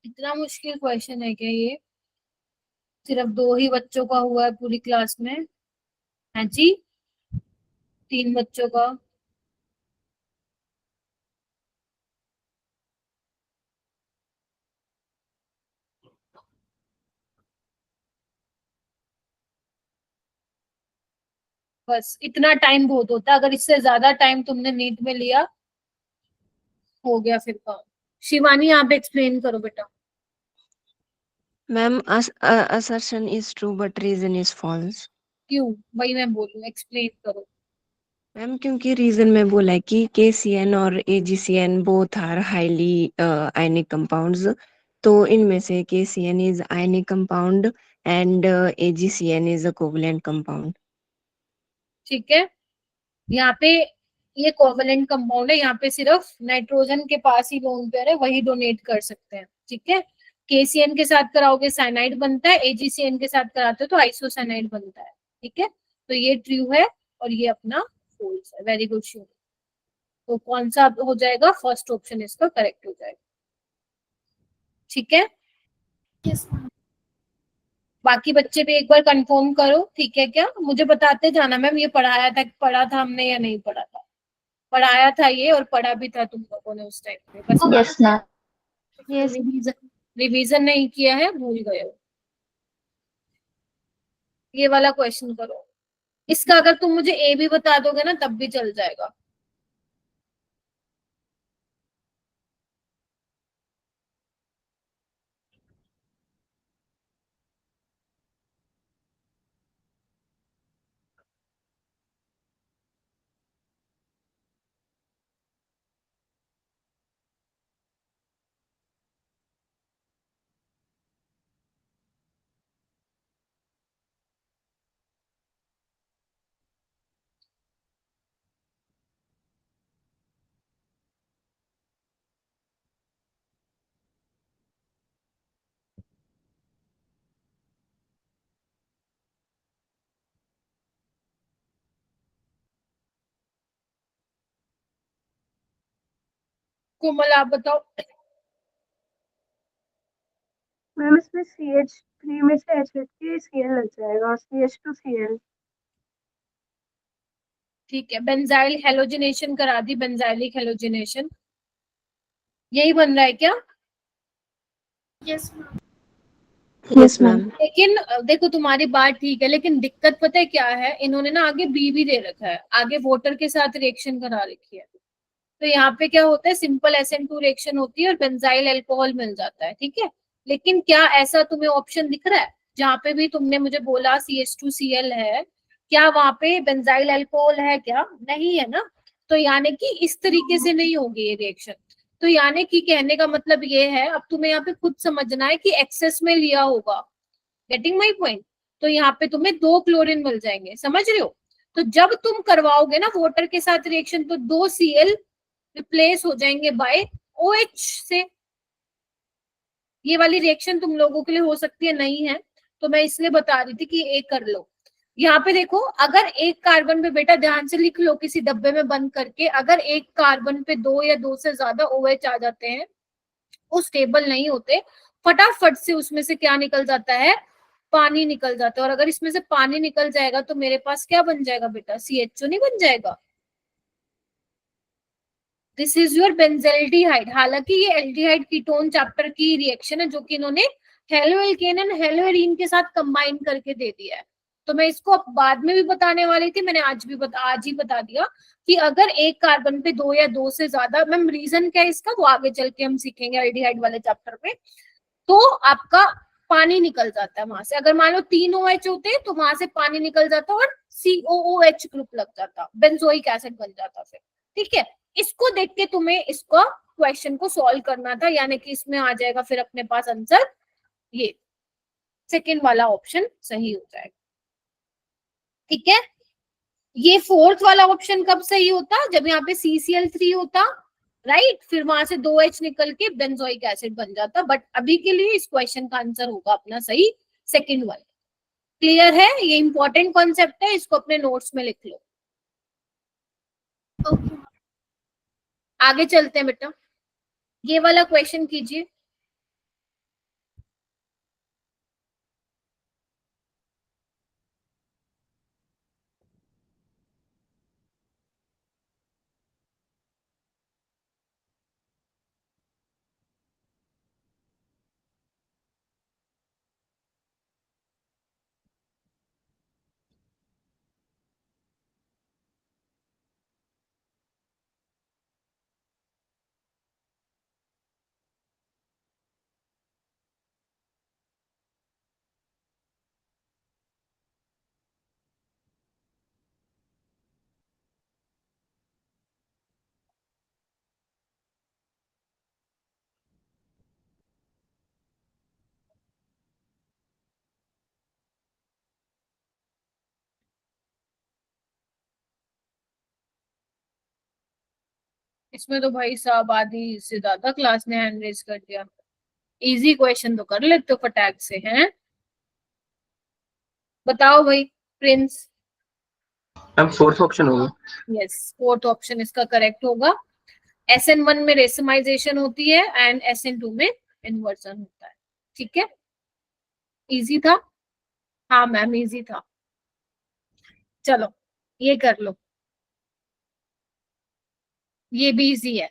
इतना मुश्किल क्वेश्चन है क्या ये, सिर्फ 2 ही बच्चों का हुआ है पूरी क्लास में, है जी, 3 बच्चों का। बस इतना टाइम बहुत होता है, अगर इससे ज्यादा टाइम तुमने नीट में लिया हो गया फिर काम। शिवानी आप एक्सप्लेन करो बेटा। Ma'am assertion is true but reason is false। क्यों, वही मैं बोलूं, एक्सप्लेन करो। मैम क्योंकि रीजन में बोला है कि KCN और AgCN both are highly ionic compounds, तो इनमें से KCN is ionic compound and AgCN is a covalent compound. ठीक है, यहाँ पे ये कोवलेंट कंपाउंड है, यहाँ पे सिर्फ नाइट्रोजन के पास ही लोन पेयर है, वही डोनेट कर सकते हैं, ठीक है। KCN के साथ कराओगे साइनाइड बनता है, AgCN के साथ कराते हो तो आइसोसाइनाइड बनता है, ठीक है। तो ये ट्रू है और ये अपना फॉल्स है। Very good Shiv. तो कौन सा हो जाएगा, फर्स्ट ऑप्शन इसका करेक्ट हो जाएगा, ठीक है। Yes, ma'am. बाकी बच्चे भी एक बार कंफर्म करो, ठीक है क्या? मुझे बताते जाना मैम ये पढ़ा था हमने या नहीं पढ़ा था। पढ़ाया था ये और पढ़ा भी था तुम लोगों ने उस टाइम पे, बस यस मैम। यस रिवीजन नहीं किया है, भूल गए हो। ये वाला क्वेश्चन करो। इसका अगर तुम मुझे ए भी बता दोगे ना तब भी चल जाएगा। कोमल आप बताओ। मैम इसमें CH3 में से H के Cl लग जाएगा, CH2Cl। ठीक है, बेंजाइल हेलोजिनेशन करा दी, बेंजाइलिक हेलोजिनेशन यही बन रहा है क्या? Yes ma'am. Yes ma'am. लेकिन देखो तुम्हारी बात ठीक है, लेकिन दिक्कत पता है क्या है, इन्होंने ना आगे बी भी दे रखा है, आगे वाटर के साथ रिएक्शन करा रखी है। तो यहाँ पे क्या होता है, सिंपल SN2 रिएक्शन होती है और बेंजाइल अल्कोहल मिल जाता है, ठीक है। लेकिन क्या ऐसा तुम्हें ऑप्शन दिख रहा है जहाँ पे भी तुमने मुझे बोला CH2Cl है, क्या वहां पे बेंजाइल अल्कोहल है? क्या नहीं है ना। तो यानी कि इस तरीके से नहीं होगी ये रिएक्शन। तो यानी कि कहने का मतलब ये है, अब तुम्हें यहाँ पे खुद समझना है कि एक्सेस में लिया होगा। Getting my point? तो यहाँ पे तुम्हें 2 क्लोरीन मिल जाएंगे, समझ रहे हो। तो जब तुम करवाओगे ना वाटर के साथ रिएक्शन तो 2 Cl रिप्लेस हो जाएंगे बाय OH से। ये वाली रिएक्शन तुम लोगों के लिए हो सकती है नहीं है, तो मैं इसलिए बता रही थी कि एक कर लो। यहाँ पे देखो, अगर एक कार्बन पे, बेटा ध्यान से लिख लो किसी डब्बे में बंद करके, अगर एक कार्बन पे 2 या 2 से ज्यादा OH आ जाते हैं, वो स्टेबल नहीं होते, फटाफट से उसमें से क्या निकल जाता है? पानी निकल जाता है। और अगर इसमें से पानी निकल जाएगा तो मेरे पास क्या बन जाएगा बेटा? CHO नहीं बन जाएगा। This is your benzaldehyde. हालांकि ये एल्डिहाइड कीटोन चैप्टर की रिएक्शन है जो कि इन्होंने हेलोएल्केन एंड हेलोएरीन के साथ कंबाइन करके दे दिया है। तो मैं इसको अब बाद में भी बताने वाली थी, मैंने आज ही बता दिया कि अगर एक कार्बन पे 2 या 2 से ज्यादा, मैम रीजन क्या है इसका वो आगे चल के हम सीखेंगे एल्डिहाइड वाले चैप्टर में, तो आपका पानी निकल जाता है वहां से। अगर मान लो 3 OH होते तो वहां से पानी निकल जाता और COOH ग्रुप लग जाता, बेंजोइक एसिड बन जाता फिर, ठीक है। इसको देख के तुम्हें इसको क्वेश्चन को सॉल्व करना था, यानी कि इसमें आ जाएगा फिर अपने पास आंसर, ये सेकेंड वाला ऑप्शन सही हो जाएगा, ठीक है। ये फोर्थ वाला ऑप्शन कब सही होता? जब यहाँ पे CCl3 होता, राइट, फिर वहां से 2H निकल के बेंजोइक एसिड बन जाता। बट अभी के लिए इस क्वेश्चन का आंसर होगा अपना सही सेकेंड वाला। क्लियर है? ये इंपॉर्टेंट कॉन्सेप्ट है, इसको अपने नोट्स में लिख लो। ओके। आगे चलते हैं बेटा, ये वाला क्वेश्चन कीजिए। इसमें तो भाई साहब आधी से ज्यादा क्लास ने हैंड रेज कर दिया। इजी क्वेश्चन तो कर लेते हो फटाक से, हैं? बताओ भाई प्रिंस। मैम फोर्थ ऑप्शन होगा। यस, फोर्थ ऑप्शन इसका करेक्ट होगा। SN1 में रेसमाइजेशन होती है एंड SN2 में इन्वर्जन होता है, ठीक है। इजी था। हाँ मैम इजी था। चलो ये कर लो, ये भी इजी है।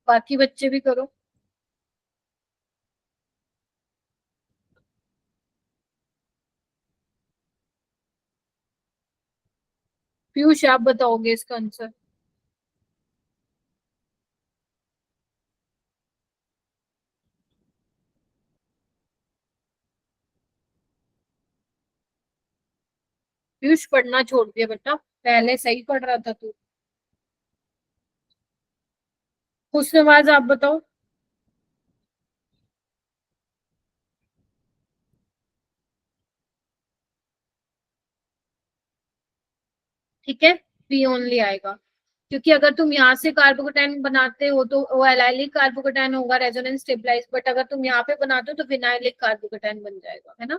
बाकी बच्चे भी करो। पीयूष आप बताओगे इसका आंसर? पीयूष पढ़ना छोड़ दिया बेटा, पहले सही पढ़ रहा था तू। खुशनवाज आप बताओ। ठीक है, पी ओनली आएगा, क्योंकि अगर तुम यहाँ से कार्बोकेटाइन बनाते हो तो वो एलाइलिक कार्बोकेटाइन होगा रेजोनेंस स्टेबलाइज, बट अगर तुम यहाँ पे बनाते हो तो फिनाइलिक कार्बोकेटाइन बन जाएगा, है ना।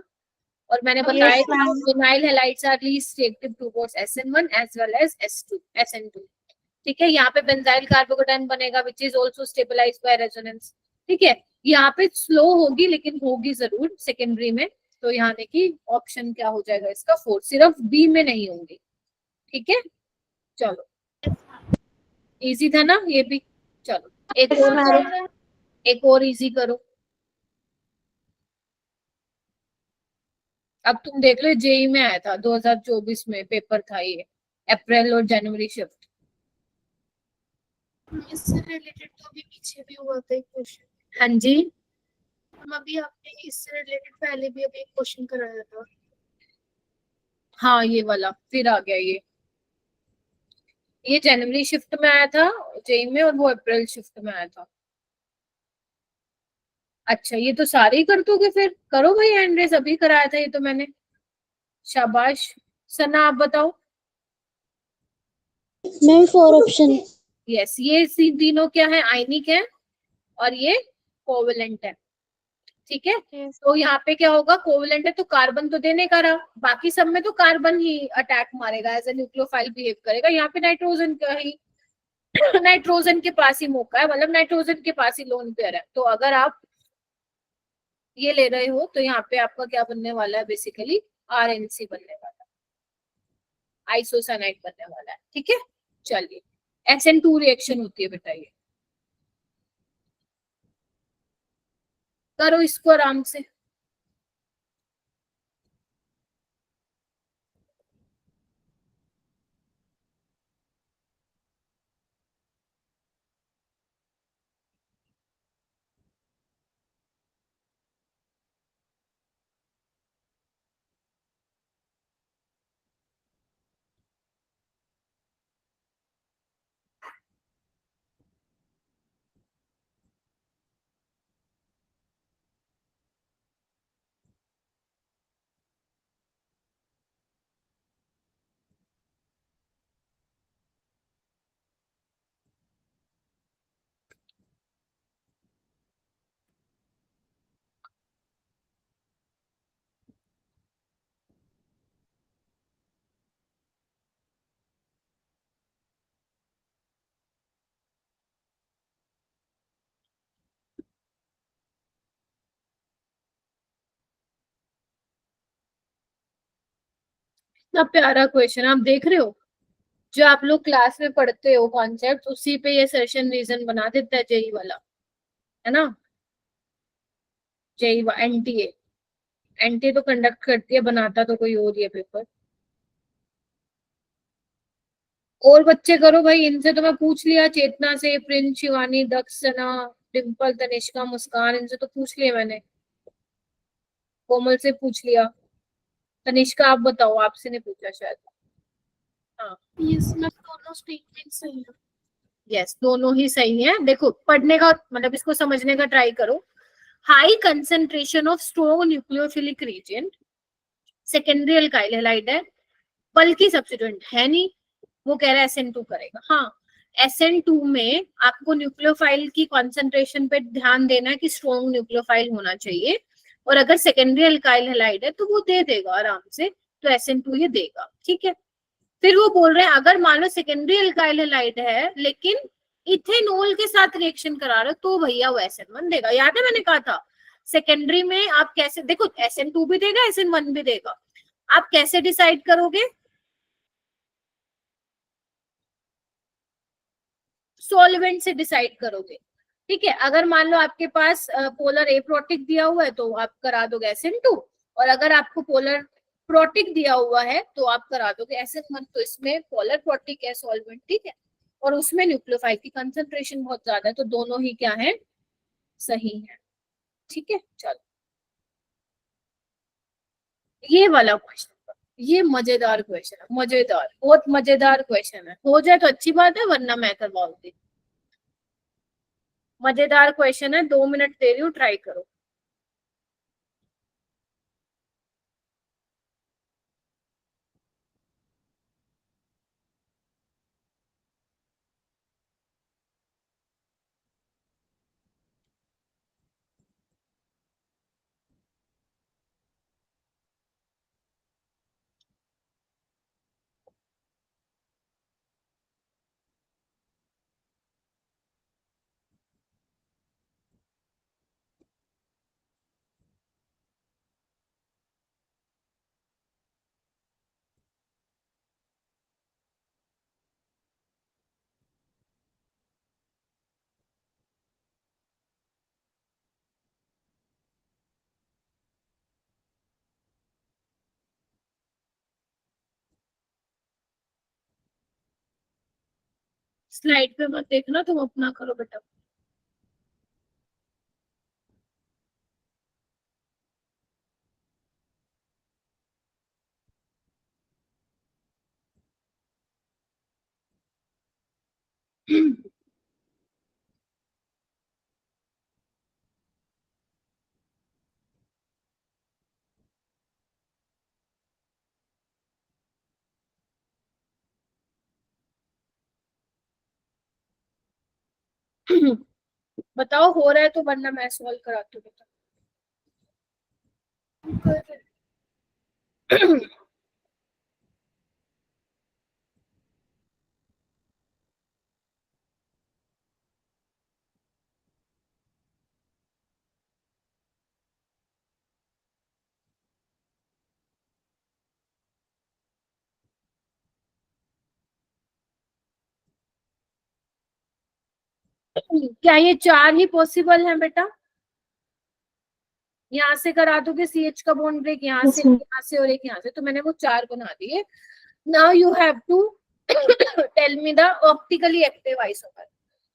और मैंने बताया कि phenyl halides are least reactive towards SN1 as well as SN2। ठीक है, यहाँ पे बेंजाइल कार्बोकेटाइन बनेगा which is also stabilized by resonance. ठीक है, यहाँ पे स्लो होगी लेकिन होगी जरूर सेकेंडरी में। तो यहाँ देखिए ऑप्शन क्या हो जाएगा इसका 4, सिर्फ बी में नहीं होंगी। ठीक है, चलो इजी था ना ये भी। चलो एक और इजी करो। अब तुम देख लो, जेई में आया था 2024 में पेपर था ये, अप्रैल और जनवरी शिफ्ट। इससे रिलेटेड तो अभी पीछे भी हुआ था एक क्वेश्चन। हाँ जी, हम अभी आपने इससे रिलेटेड पहले भी अभी एक क्वेश्चन कराया था। हाँ ये वाला फिर आ गया ये जनवरी शिफ्ट में आया था जेई में, और वो अप्रैल शिफ्ट में आया था। अच्छा ये तो सारे ही कर दोगे, फिर करो भाई हैंड अभी कराया था ये तो मैंने। शाबाश। सना आप बताओ। Ma'am 4 option. यस, ये तीनों क्या है, आयनिक है और ये कोवेलेंट है। ठीक है, तो यहाँ पे क्या होगा, कोवेलेंट है तो कार्बन तो देने का रहा, बाकी सब में तो कार्बन ही अटैक मारेगा, एज ए न्यूक्लियोफाइल बिहेव करेगा। यहाँ पे नाइट्रोजन का ही नाइट्रोजन के पास ही मौका है, मतलब नाइट्रोजन के पास ही लोन पेयर है। तो अगर आप ये ले रहे हो तो यहाँ पे आपका क्या बनने वाला है, बेसिकली RNC बनने वाला है, आइसोसाइनाइड बनने वाला है। ठीक है, चलिए SN2 रिएक्शन होती है बेटा ये, करो इसको आराम से। इतना प्यारा क्वेश्चन आप देख रहे हो, जो आप लोग क्लास में पढ़ते हो कॉन्सेप्ट, उसी पे ये सेशन रीजन बना देता है जेई वाला, है ना। जेई एनटीए, एनटीए तो कंडक्ट करती है, बनाता तो कोई और ही है पेपर। और बच्चे करो भाई, इनसे तो मैं पूछ लिया, चेतना से, प्रिंस, शिवानी, दक्षना, डिम्पल, तनिष्का, मुस्कान, इनसे तो पूछ लिया मैंने। कोमल से पूछ लिया। तनिष्का आप बताओ, आपसे नहीं पूछा शायद। हाँ यस मैम, दोनों स्टेटमेंट सही है। यस, दोनों ही सही है। देखो पढ़ने का मतलब, इसको समझने का ट्राई करो। High concentration of strong nucleophilic reagent, secondary alkyl halide है, बल्कि सब्स्टिट्यूएंट है नहीं, वो कह रहा है SN2 करेगा। हाँ, SN2 में आपको न्यूक्लियोफाइल की कॉन्सेंट्रेशन पे ध्यान देना है कि स्ट्रॉन्ग न्यूक्लियोफाइल होना चाहिए, और अगर सेकेंडरी अल्काइल हैलाइड है तो वो दे देगा आराम से, तो SN2 ये देगा, ठीक है। फिर वो बोल रहे हैं अगर मान लो सेकेंडरी अल्काइल हैलाइड है लेकिन इथेनॉल के साथ रिएक्शन करा रहे हो तो भैया वो SN1 देगा। याद है मैंने कहा था सेकेंडरी में आप कैसे, देखो SN2 भी देगा, SN1 भी देगा, आप कैसे डिसाइड करोगे? सॉल्वेंट से डिसाइड करोगे, ठीक है। अगर मान लो आपके पास पोलर एप्रोटिक दिया हुआ है तो आप करा दोगे SN2, और अगर आपको पोलर प्रोटिक दिया हुआ है तो आप करा दोगे SN1। तो इसमें पोलर प्रोटिक है सॉल्वेंट, ठीक है, और उसमें न्यूक्लियोफाइल की कंसंट्रेशन बहुत ज्यादा है, तो दोनों ही क्या है, सही है, ठीक है। चलो ये वाला क्वेश्चन, ये मजेदार क्वेश्चन है, मजेदार, बहुत मजेदार क्वेश्चन है। हो जाए तो अच्छी बात है, वरना मैं करवाऊंगी। मजेदार क्वेश्चन है, 2 मिनट दे रही हूँ, ट्राई करो। स्लाइड पे मत देखना, तुम अपना करो बेटा। बताओ हो रहा है तो, वरना मैं सॉल्व कराती हूँ बेटा। क्या ये 4 ही पॉसिबल है बेटा? यहाँ से करा दोगे CH का बॉन्ड ब्रेक, यहाँ से, यहाँ से और एक यहाँ से, तो मैंने वो 4 बना दिए। Now you have to tell me the optically active isomer.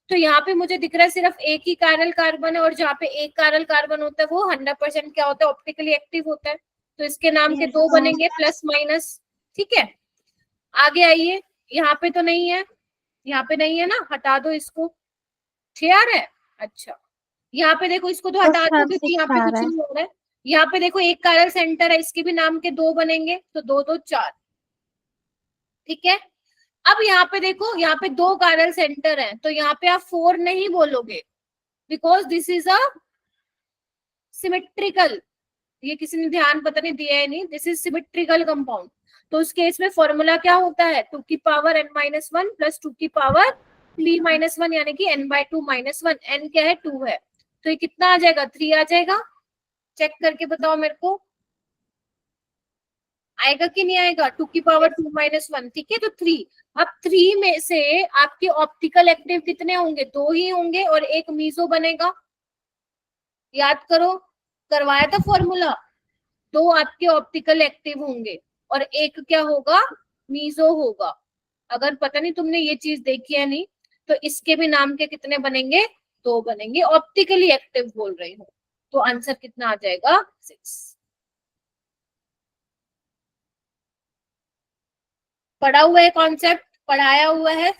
तो यहाँ पे मुझे दिख रहा है सिर्फ एक ही कायरल कार्बन है, और जहाँ पे एक कायरल कार्बन होता है वो 100% क्या होता है, ऑप्टिकली एक्टिव होता है। तो इसके नाम के 2 बनेंगे, प्लस माइनस, ठीक है। आगे आइए, यहाँ पे तो नहीं है, यहाँ पे नहीं है ना, हटा दो इसको, 6 आ रहा है। अच्छा, यहाँ पे देखो, इसको तो हटा दो क्योंकि यहाँ पे कुछ नहीं हो रहा है। यहाँ पे देखो एक कायरल सेंटर है, इसके भी नाम के 2 बनेंगे, तो 2 2 4, ठीक है। अब यहाँ पे देखो, यहाँ पे 2 कायरल सेंटर हैं, तो यहाँ पे आप 4 नहीं बोलोगे, because this is a symmetrical, ये किसी ने ध्यान पता नहीं दिया है, नहीं, दिस इज सिमेट्रिकल कंपाउंड। तो उस केस में फॉर्मूला क्या होता है, 2 की पावर n-1 प्लस 2 की पावर p-1, यानी कि n/2 -1। n क्या है, 2 है, तो ये कितना आ जाएगा, 3 आ जाएगा। चेक करके बताओ मेरे को। आएगा कि नहीं आएगा? 2 की पावर 2 माइनस 1, ठीक है, तो 3। अब 3 में से आपके ऑप्टिकल एक्टिव कितने होंगे? 2 ही होंगे और एक मीजो बनेगा। याद करो, करवाया था फॉर्मूला। 2 आपके ऑप्टिकल एक्टिव होंगे और एक क्या होगा? मीजो होगा। अगर पता नहीं तुमने ये चीज देखी है नहीं, तो इसके भी नाम के कितने बनेंगे? 2 बनेंगे। ऑप्टिकली एक्टिव बोल रही हूँ, तो आंसर कितना आ जाएगा? 6। पढ़ा हुआ है कॉन्सेप्ट, पढ़ाया हुआ है।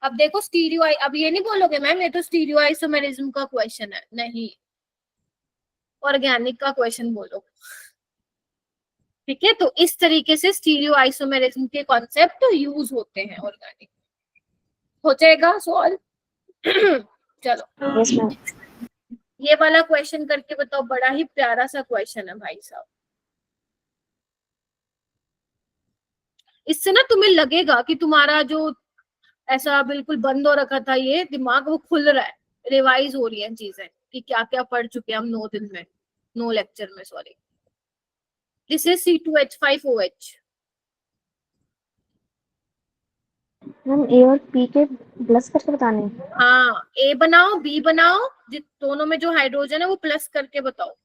अब देखो स्टीरियो अब ये नहीं बोलोगे मैम ये तो स्टीरियो आइसोमेरिज्म का क्वेश्चन है, नहीं, ऑर्गेनिक का क्वेश्चन बोलो, ठीक है। तो इस तरीके से स्टीरियो आइसोमेरिज्म के कॉन्सेप्ट यूज होते हैं ऑर्गेनिक। हो जाएगा सॉल्व? चलो यस मैम। ये वाला क्वेश्चन करके बताओ, बड़ा ही प्यारा सा क्वेश्चन है भाई साहब। इससे ना तुम्हें लगेगा कि तुम्हारा जो ऐसा बिल्कुल बंद हो रखा था ये दिमाग, वो खुल रहा है, रिवाइज हो रही है चीजें कि क्या क्या पढ़ चुके हैं हम 9 दिन में, 9 लेक्चर में, sorry. This is C2H5OH। Ma'am A और पी के प्लस करके बताने हैं। हाँ, ए बनाओ, बी बनाओ, दोनों में जो हाइड्रोजन है वो प्लस करके बताओ।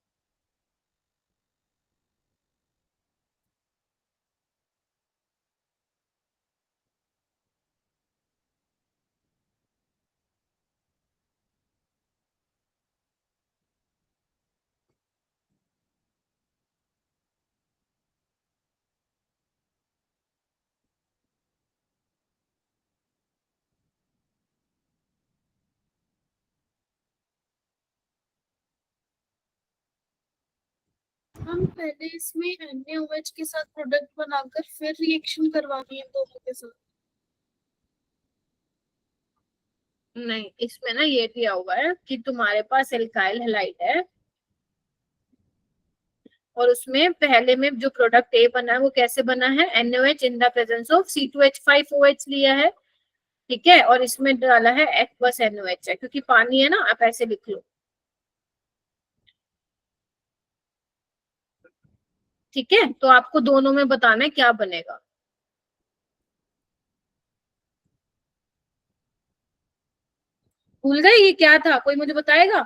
हम पहले इसमें NaOH के साथ प्रोडक्ट बनाकर फिर रिएक्शन करवानी है दोनों के साथ। नहीं, इसमें ना ये दिया हुआ है कि तुम्हारे पास एल्काइल हैलाइड है और उसमें पहले में जो प्रोडक्ट ए बना है वो कैसे बना है? NaOH in the presence of C2H5OH लिया है, ठीक है, और इसमें डाला है एक्वस NaOH है, क्योंकि पानी है ना, आप ऐसे लिख लो, ठीक है। तो आपको दोनों में बताना है क्या बनेगा। भूल गए ये क्या था? कोई मुझे बताएगा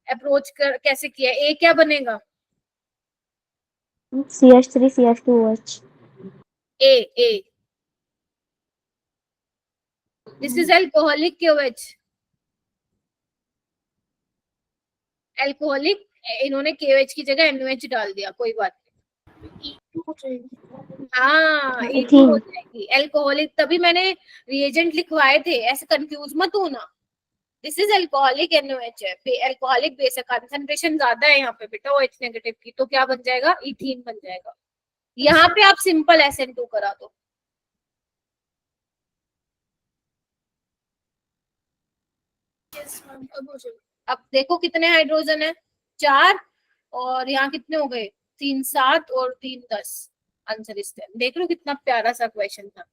अप्रोच कर कैसे किया? ए क्या बनेगा? CH3 CH2OH। A A this is alcoholic KOH, alcoholic. इन्होंने KOH की जगह NaOH डाल दिया, कोई बात नहीं। हाँ, E2 हो इथीन। जाएगी एल्कोहलिक, तभी मैंने रिएजेंट लिखवाए थे, ऐसे कंफ्यूज मत होना। दिस इज एल्कोहलिक NaOH है, एल्कोहलिक बेस है, कंसंट्रेशन ज्यादा है यहाँ पे बेटा OH नेगेटिव की, तो क्या बन जाएगा? इथीन बन जाएगा। यहाँ पे आप सिंपल SN2 करा दो। अब देखो कितने हाइड्रोजन है? 4, और यहाँ कितने हो गए? 3 7 और 3 10। आंसर इस टाइम देख लो कितना प्यारा सा क्वेश्चन था।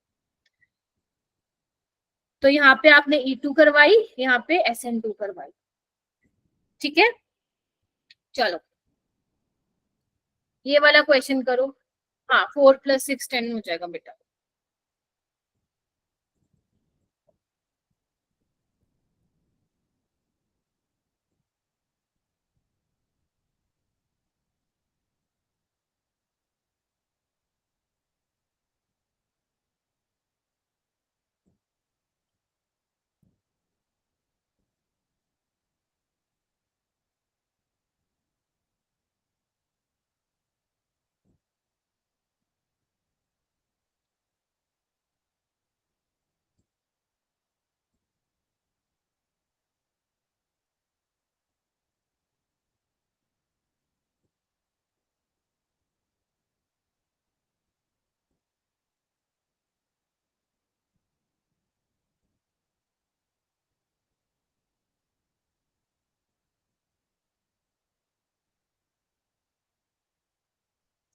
तो यहाँ पे आपने E2 करवाई, यहाँ पे SN2 करवाई, ठीक है। चलो ये वाला क्वेश्चन करो। हाँ, 4 + 6 10 हो जाएगा बेटा।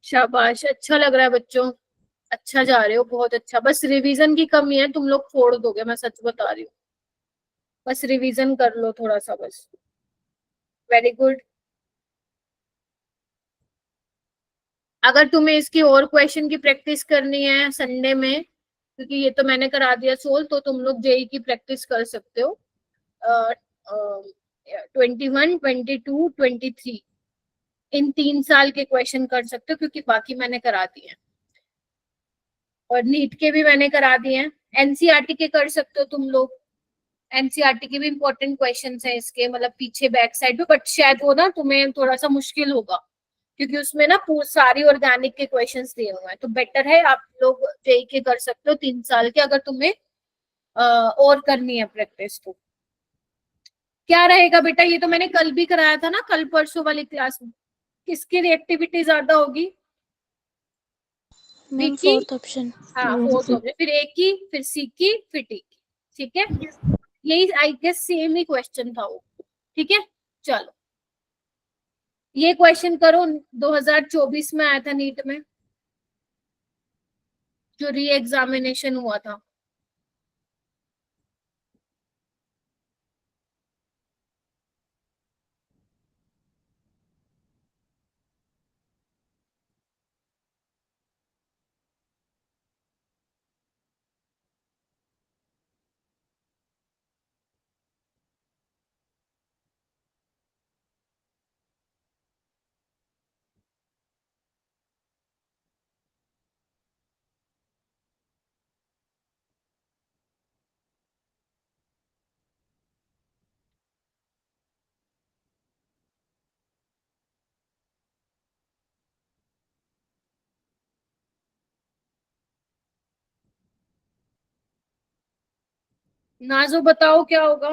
शाबाश, अच्छा लग रहा है बच्चों, अच्छा जा रहे हो, बहुत अच्छा। बस रिवीजन की कमी है, तुम लोग फोड़ दोगे, मैं सच बता रही हूँ। बस रिवीजन कर लो थोड़ा सा बस। Very good. अगर तुम्हें इसकी और क्वेश्चन की प्रैक्टिस करनी है संडे में, क्योंकि ये तो मैंने करा दिया सोल्व, तो तुम लोग जेई की प्रैक्टिस कर सकते हो 21, 22, 23 इन 3 साल के क्वेश्चन कर सकते हो, क्योंकि बाकी मैंने करा दिए हैं और नीट के भी मैंने करा दिए हैं। एनसीईआरटी के कर सकते हो तुम लोग, एनसीईआरटी के भी इंपॉर्टेंट क्वेश्चंस हैं इसके, मतलब पीछे बैक साइड पे, बट शायद वो ना तुम्हें थोड़ा सा मुश्किल होगा, क्योंकि उसमें ना सारी ऑर्गेनिक के क्वेश्चंस दिए हुए हैं। तो बेटर है आप लोग जेई के कर सकते हो 3 साल के, अगर तुम्हें और करनी है प्रैक्टिस तो। क्या रहेगा बेटा, ये तो मैंने कल भी कराया था ना, कल परसों वाली क्लास में। किसकी रिएक्टिविटी ज्यादा होगी? बी मैम की, फोर्थ ऑप्शन। हाँ फोर्थ ऑप्शन, फिर ए की, फिर सी की, फिर टी की। ठीक है, यही आई गेस सेम ही क्वेश्चन था वो। ठीक है, चलो ये क्वेश्चन करो, 2024 में आया था नीट में, जो री एग्जामिनेशन हुआ था। नाजो बताओ क्या होगा।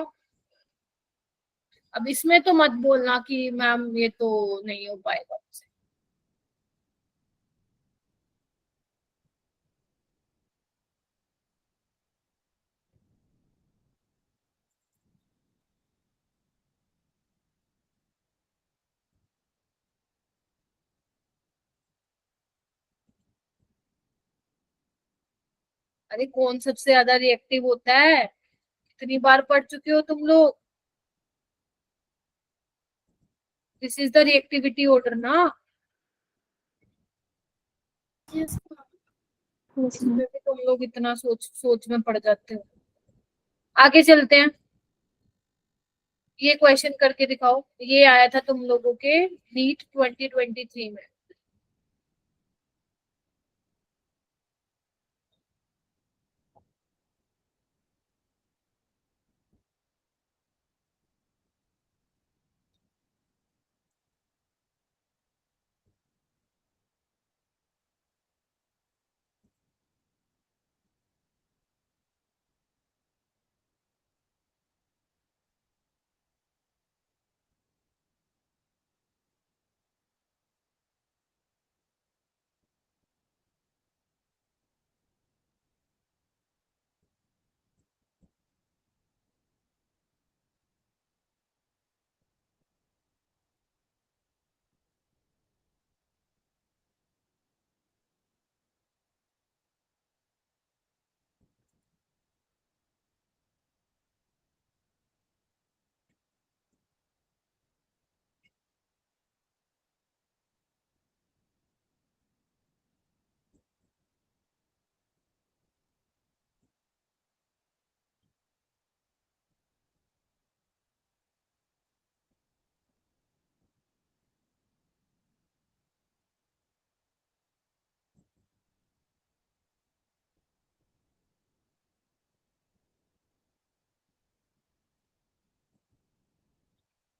अब इसमें तो मत बोलना कि मैम ये तो नहीं हो पाएगा मुझसे। अरे कौन सबसे ज्यादा रिएक्टिव होता है, कितनी बार पढ़ चुके हो तुम लोग। This is the reactivity order ना, यस इसमें मैम। भी तुम लोग इतना सोच सोच में पड़ जाते हो। आगे चलते हैं, ये क्वेश्चन करके दिखाओ, ये आया था तुम लोगों के नीट 2023 में।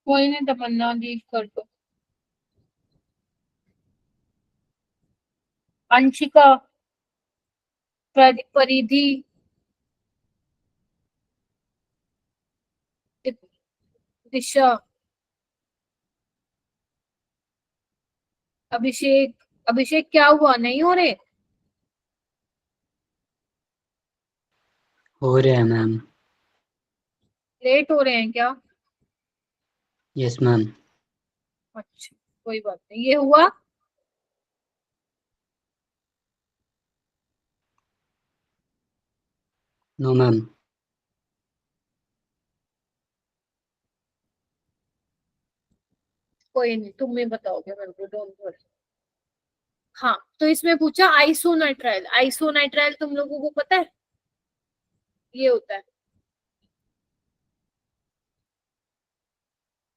कोई नहीं, तमन्ना लीव कर दो। अंशिका, परिधि, दिशा, अभिषेक। अभिषेक क्या हुआ, नहीं हो रहे? हो रहे हैं मैम। लेट हो रहे हैं क्या? Yes ma'am. अच्छा, कोई बात नहीं, ये हुआ। No ma'am. कोई नहीं, तुम ही बताओगे मेरे को, डोंट वरी। हाँ, तो इसमें पूछा आइसोनाइट्राइल। आइसोनाइट्राइल तुम लोगों को पता है, ये होता है,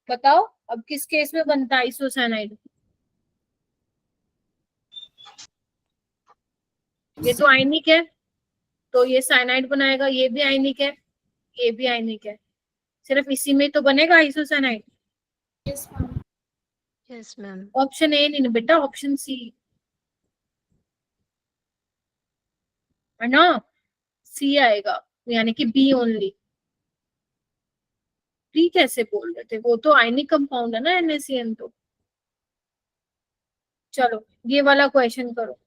बताओ अब किस केस में बनता है आइसोसाइनाइड? ये तो आयनिक है, तो ये साइनाइड बनाएगा, ये भी आयनिक है, ये भी आयनिक है, सिर्फ इसी में तो बनेगा isocyanide. Yes ma'am. Option A नहीं बेटा, ऑप्शन सी है ना, सी आएगा, यानी कि बी ओनली। बी कैसे बोल रहे थे, वो तो आयनिक कंपाउंड है ना NaCN तो। चलो ये वाला क्वेश्चन करो।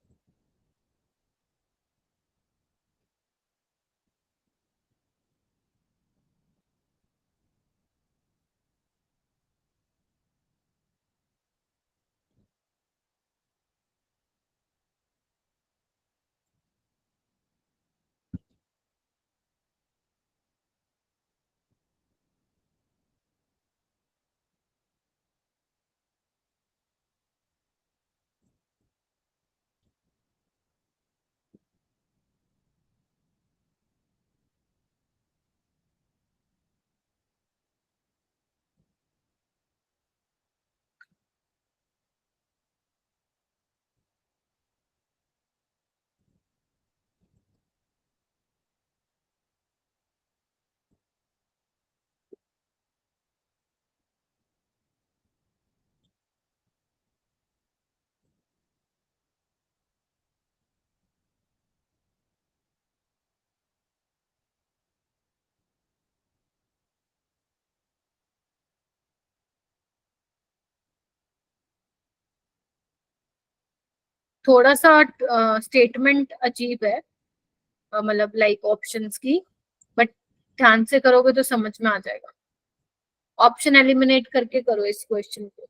थोड़ा सा स्टेटमेंट अजीब है, मतलब लाइक ऑप्शंस की, बट ध्यान से करोगे तो समझ में आ जाएगा। ऑप्शन एलिमिनेट करके करो इस क्वेश्चन को।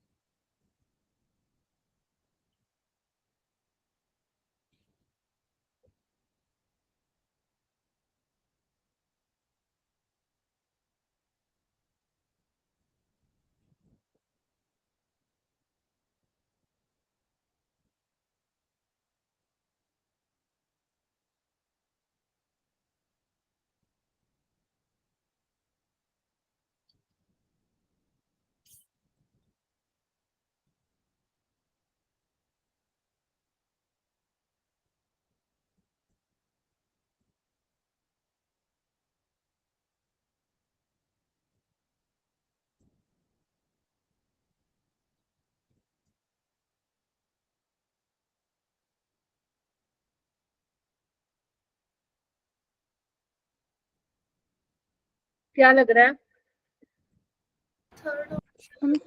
क्या लग रहा है?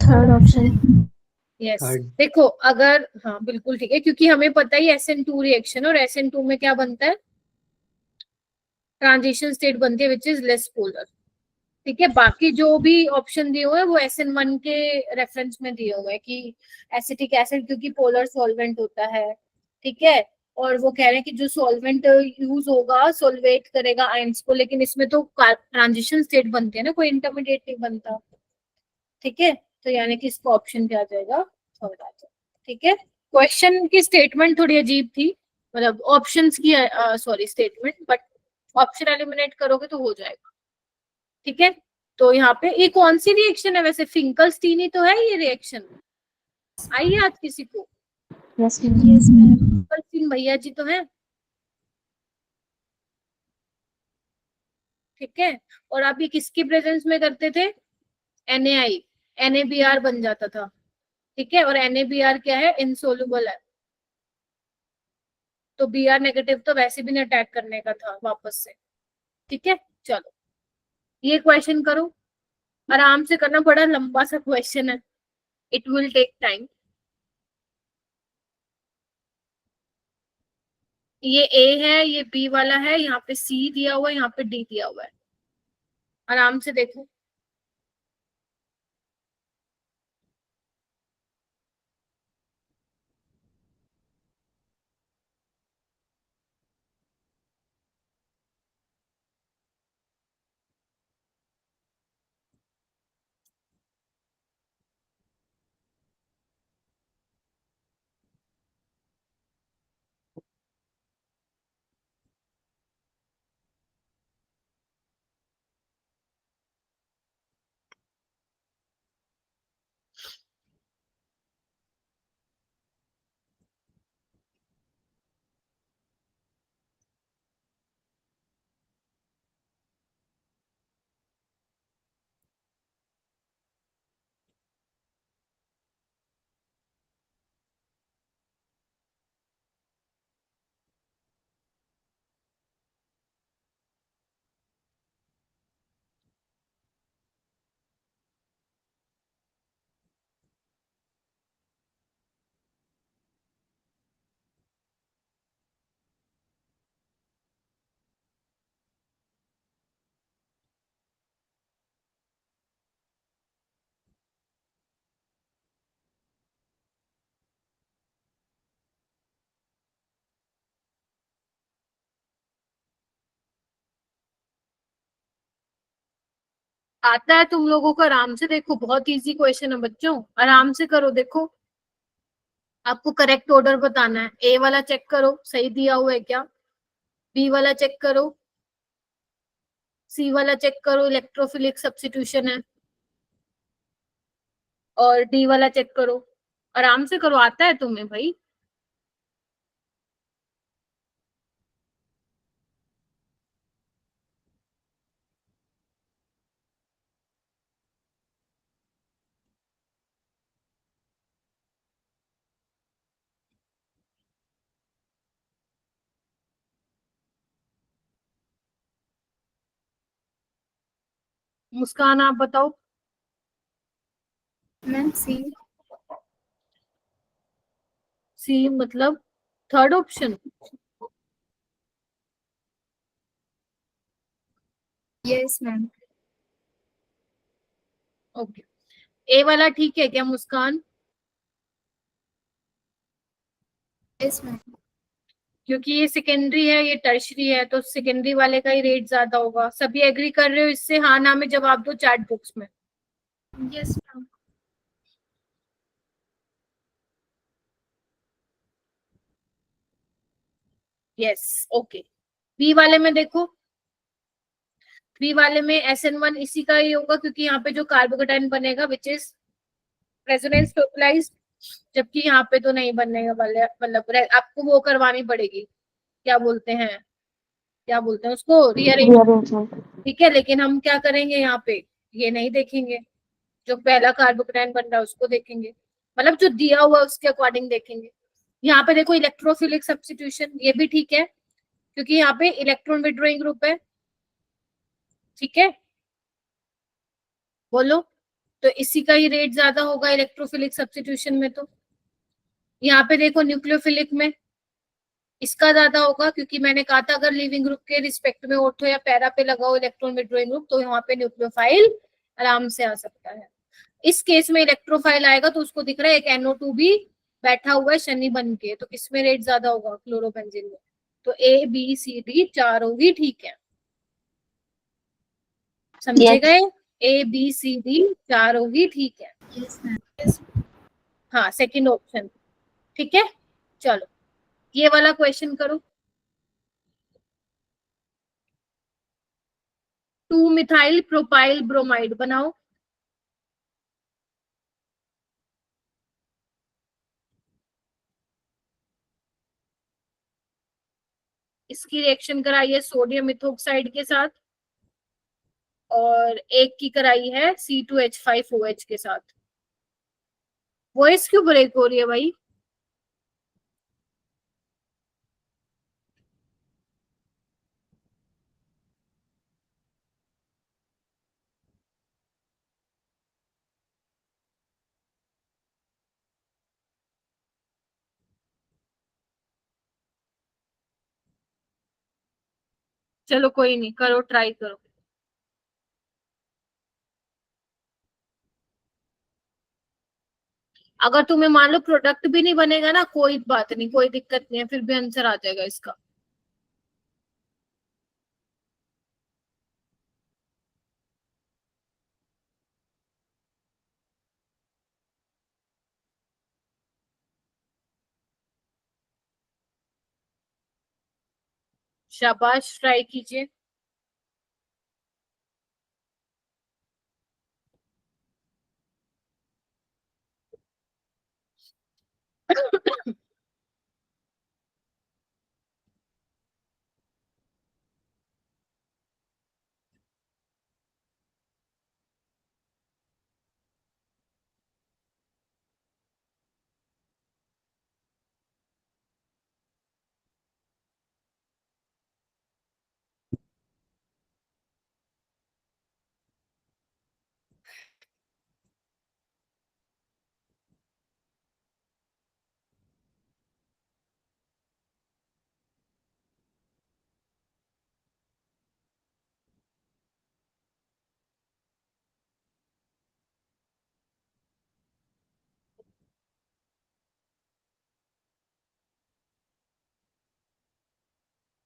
Third option. Yes third. देखो, अगर हाँ बिल्कुल ठीक है, क्योंकि हमें पता ही SN2 रिएक्शन, और SN2 में क्या बनता है, ट्रांजिशन स्टेट बनती है विच इज लेस पोलर। ठीक है, बाकी जो भी ऑप्शन दिए हुए हैं वो SN1 के रेफरेंस में दिए हुए हैं कि एसिटिक एसिड क्योंकि पोलर सॉल्वेंट होता है। ठीक है, और वो कह रहे हैं कि जो सॉल्वेंट यूज होगा सोलवेट करेगा आयंस को, लेकिन इसमें तो ट्रांजिशन स्टेट बनती है ना, कोई इंटरमीडिएट नहीं बनता। ठीक है, तो यानी कि इसका ऑप्शन क्या आ जाएगा, थर्ड आ जाएगा। ठीक है, क्वेश्चन की स्टेटमेंट थोड़ी अजीब थी, मतलब ऑप्शंस की sorry statement, but option eliminate करोगे तो हो जाएगा। ठीक है, तो यहाँ पे ये कौन सी रिएक्शन है वैसे, फिंकलस्टीन ही तो है ये रिएक्शन, आई याद किसी को? यस फिंकलस्टीन भैया जी तो है। ठीक है, और आप ये किसकी प्रेजेंस में करते थे, NaI, NaBr बन जाता था। ठीक है, और NaBr क्या है, इनसोल्युबल है, तो Br नेगेटिव तो वैसे भी नहीं अटैक करने का था वापस से। ठीक है, चलो ये क्वेश्चन करो, आराम से करना, बड़ा लंबा सा क्वेश्चन है, इट विल टेक टाइम। ये A है, ये B वाला है, यहाँ पे C दिया हुआ है, यहाँ पे D दिया हुआ है, आराम से देखो। आता है तुम लोगों को? आराम से देखो, बहुत इजी क्वेश्चन है बच्चों, आराम से करो। देखो आपको करेक्ट ऑर्डर बताना है। ए वाला चेक करो सही दिया हुआ है क्या, बी वाला चेक करो, सी वाला चेक करो इलेक्ट्रोफिलिक सब्स्टिट्यूशन है, और डी वाला चेक करो। आराम से करो, आता है तुम्हें भाई। मुस्कान आप बताओ। Ma'am C. सी मतलब third option? Yes ma'am. Okay, A वाला ठीक है क्या मुस्कान? Yes ma'am. क्योंकि ये सेकेंडरी है, ये टर्शरी है, तो सेकेंडरी वाले का ही रेट ज्यादा होगा। सभी एग्री कर रहे हो इससे? हाँ ना में जवाब दो चैट बॉक्स में। Yes ma'am. Yes okay. B वाले में देखो, बी वाले में SN1 इसी का ही होगा, क्योंकि यहाँ पे जो कार्बोकेटाइन बनेगा विच इज रेजोनेंस स्टेबलाइज्ड, जबकि यहाँ पे तो नहीं बनने वाले, मतलब आपको वो करवानी पड़ेगी, क्या बोलते हैं, क्या बोलते हैं उसको, रीअरेंज। रीअरेंजमेंट। ठीक है, लेकिन हम क्या करेंगे यहाँ पे, ये नहीं देखेंगे, जो पहला कार्बोकेटाइन बन रहा है उसको देखेंगे, मतलब जो दिया हुआ है उसके अकॉर्डिंग देखेंगे। यहाँ पे देखो इलेक्ट्रोफिलिक सब्स्टिट्यूशन, ये भी ठीक है क्योंकि यहाँ पे इलेक्ट्रॉन विड्रॉइंग ग्रुप है। ठीक है, बोलो, तो इसी का ही रेट ज्यादा होगा इलेक्ट्रोफिलिक सब्स्टिट्यूशन में। तो यहाँ पे देखो न्यूक्लियोफिलिक में इसका ज्यादा होगा, क्योंकि मैंने कहा था अगर लिविंग ग्रुप के रिस्पेक्ट में ऑर्थो या पैरा पे लगाओ इलेक्ट्रॉन विड्रॉइंग ग्रुप, तो यहाँ पे न्यूक्लियोफाइल आराम से आ सकता है। इस केस में इलेक्ट्रोफाइल आएगा तो उसको दिख रहा है एक NO2 भी बैठा हुआ है शनि बन के, तो किसमें रेट ज्यादा होगा, क्लोरोबेंजीन में। तो A B C D चार होगी, ठीक है, समझे गए? ABCD चार होगी, ठीक है। Yes ma'am. हाँ सेकंड ऑप्शन, ठीक है। चलो ये वाला क्वेश्चन करो। 2 मिथाइल प्रोपाइल ब्रोमाइड बनाओ। इसकी रिएक्शन कराई है सोडियम इथोक्साइड के साथ, और एक की कराई है C2H5OH के साथ। वॉइस क्यों ब्रेक हो रही है भाई? चलो कोई नहीं, करो, ट्राई करो। अगर तुम्हें मान लो प्रोडक्ट भी नहीं बनेगा ना, कोई बात नहीं, कोई दिक्कत नहीं है, फिर भी आंसर आ जाएगा इसका। शाबाश, ट्राई कीजिए।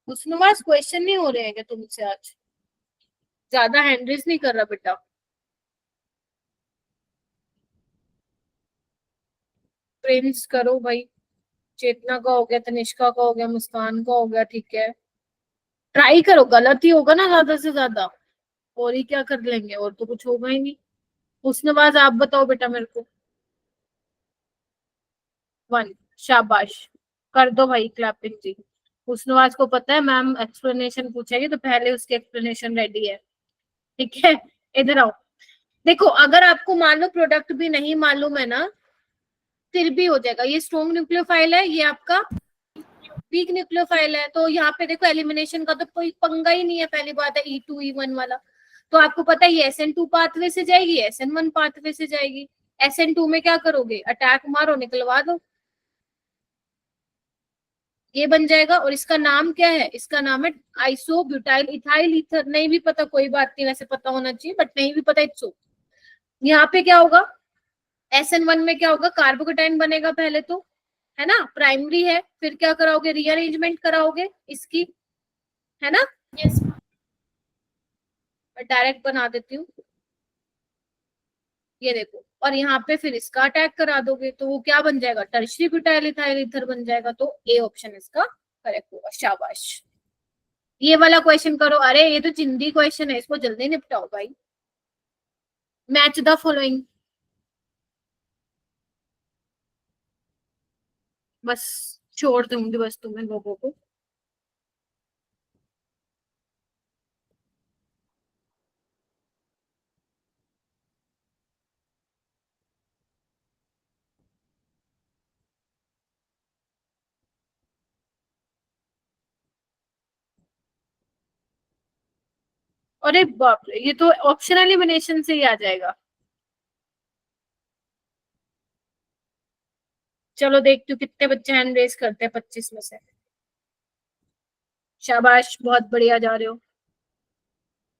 उसमें क्वेश्चन नहीं हो रहे हैं क्या तुमसे आज? ज्यादा हैंड रेज नहीं कर रहा बेटा? प्रिंस करो भाई, चेतना का हो गया, तनिष्का का हो गया, मुस्कान का हो गया, ठीक है। ट्राई करो, गलत ही होगा ना ज्यादा से ज्यादा, और ही क्या कर लेंगे, और तो कुछ होगा ही नहीं। हुस्नवाज आप बताओ बेटा मेरे को। 1, शाबाश, कर दो भाई क्लैपिंग जी। हुस्नवाज को पता है मैम एक्सप्लेनेशन पूछेगी तो पहले उसकी एक्सप्लेनेशन रेडी है, ठीक है। इधर आओ, देखो अगर आपको मान लो प्रोडक्ट भी नहीं मालूम है ना, फिर भी हो जाएगा। ये स्ट्रॉन्ग न्यूक्लियोफाइल है, ये आपका वीक न्यूक्लियोफाइल है, तो यहाँ पे देखो एलिमिनेशन का तो कोई पंगा ही नहीं है। पहली बात है E2 E1 वाला, तो आपको पता है ये SN2 पाथवे से जाएगी, SN1 पाथवे से जाएगी। SN2 में क्या करोगे, अटैक मारो, निकलवा दो, ये बन जाएगा। और इसका नाम क्या है, इसका नाम है आइसोब्यूटाइल इथाइल ईथर। नहीं भी पता कोई बात नहीं, वैसे पता होना चाहिए, बट नहीं भी पता इट्स। यहाँ पे क्या होगा, SN1 में क्या होगा, कार्बोकेटाइन बनेगा पहले तो, है ना, प्राइमरी है, फिर क्या कराओगे, रीअरेंजमेंट कराओगे इसकी, है ना। यस मैं डायरेक्ट बना देती हूँ, ये देखो, और यहाँ पे फिर इसका अटैक करा दोगे तो वो क्या बन जाएगा, टर्शरी ब्यूटाइल इथाइल ईथर बन जाएगा। तो ए ऑप्शन इसका करेक्ट होगा, शाबाश। ये वाला क्वेश्चन करो, अरे ये तो चिंदी क्वेश्चन है, इसको जल्दी निपटाओ भाई। मैच द फॉलोइंग, बस छोड़ दूंगी बस तुम्हें लोगों को। अरे बाप रे, ये तो ऑप्शनल एलिमिनेशन से ही आ जाएगा। चलो देखती हूँ कितने बच्चे हैंड रेस करते हैं 25 में से। शाबाश, बहुत बढ़िया जा रहे हो,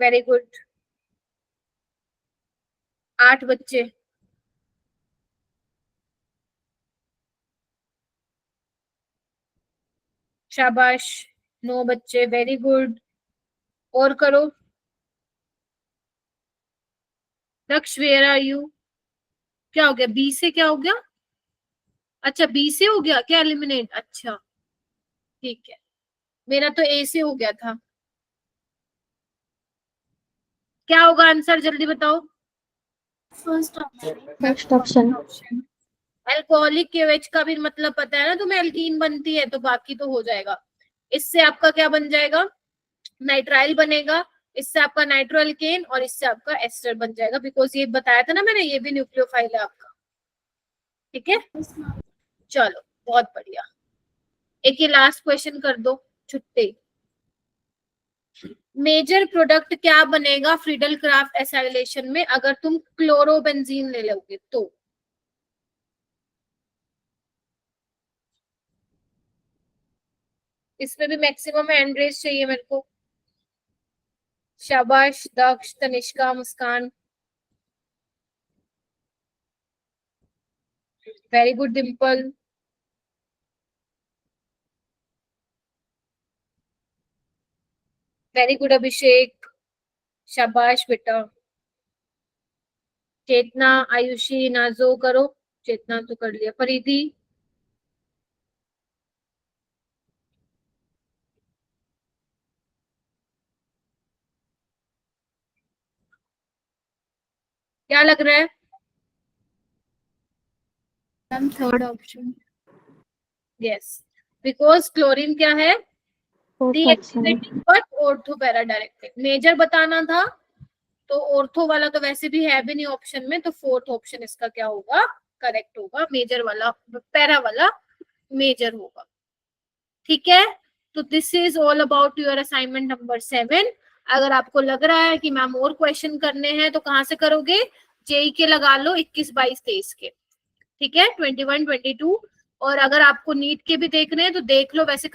वेरी गुड। 8 बच्चे, शाबाश। 9 बच्चे, वेरी गुड, और करो। लक्ष्य वेयर आर यू, क्या हो गया, बी से क्या हो गया, अच्छा बी से हो गया क्या एलिमिनेट, अच्छा ठीक है। मेरा तो ए से हो गया था। क्या होगा आंसर, जल्दी बताओ। First option first option. Alcoholic cleavage का भी मतलब पता है ना तुम्हें, एल्कीन बनती है, तो बाकी तो हो जाएगा। इससे आपका क्या बन जाएगा, नाइट्राइल बनेगा, इससे आपका नाइट्रोएल्केन, और इससे आपका एस्टर बन जाएगा, बिकॉज ये बताया था ना मैंने, ये भी न्यूक्लियोफाइल है आपका, ठीक है। चलो बहुत बढ़िया, एक ये लास्ट क्वेश्चन कर दो, छुट्टी। मेजर प्रोडक्ट क्या बनेगा फ्रीडल क्राफ्ट एसाइलेशन में अगर तुम क्लोरोबेंजीन ले लोगे तो, इसमें भी मैक्सिमम हैंड रेस चाहिए मेरे को। शाबाश, Daksh, Tanishka, Muskan, very good Dimple, very good Abhishek, शाबाश बेटा। चेतना, आयुषी, नाजो करो, चेतना तो कर लिया, फरीदी, क्या लग रहा है, ma'am third option. Yes, because chlorine क्या है, fourth option. Deactivating but ortho para directive. Major बताना था तो ऑर्थो वाला तो वैसे भी है भी नहीं ऑप्शन में, तो फोर्थ ऑप्शन इसका क्या होगा, करेक्ट होगा, मेजर वाला, पैरा वाला मेजर होगा, ठीक है। तो this is all about your assignment number 7। अगर आपको लग रहा है कि मैम और क्वेश्चन करने हैं तो कहाँ से करोगे, जेई के लगा लो 21, 22, 23 के, ठीक है, 21, 22। और अगर आपको नीट के भी देखने हैं तो देख लो, वैसे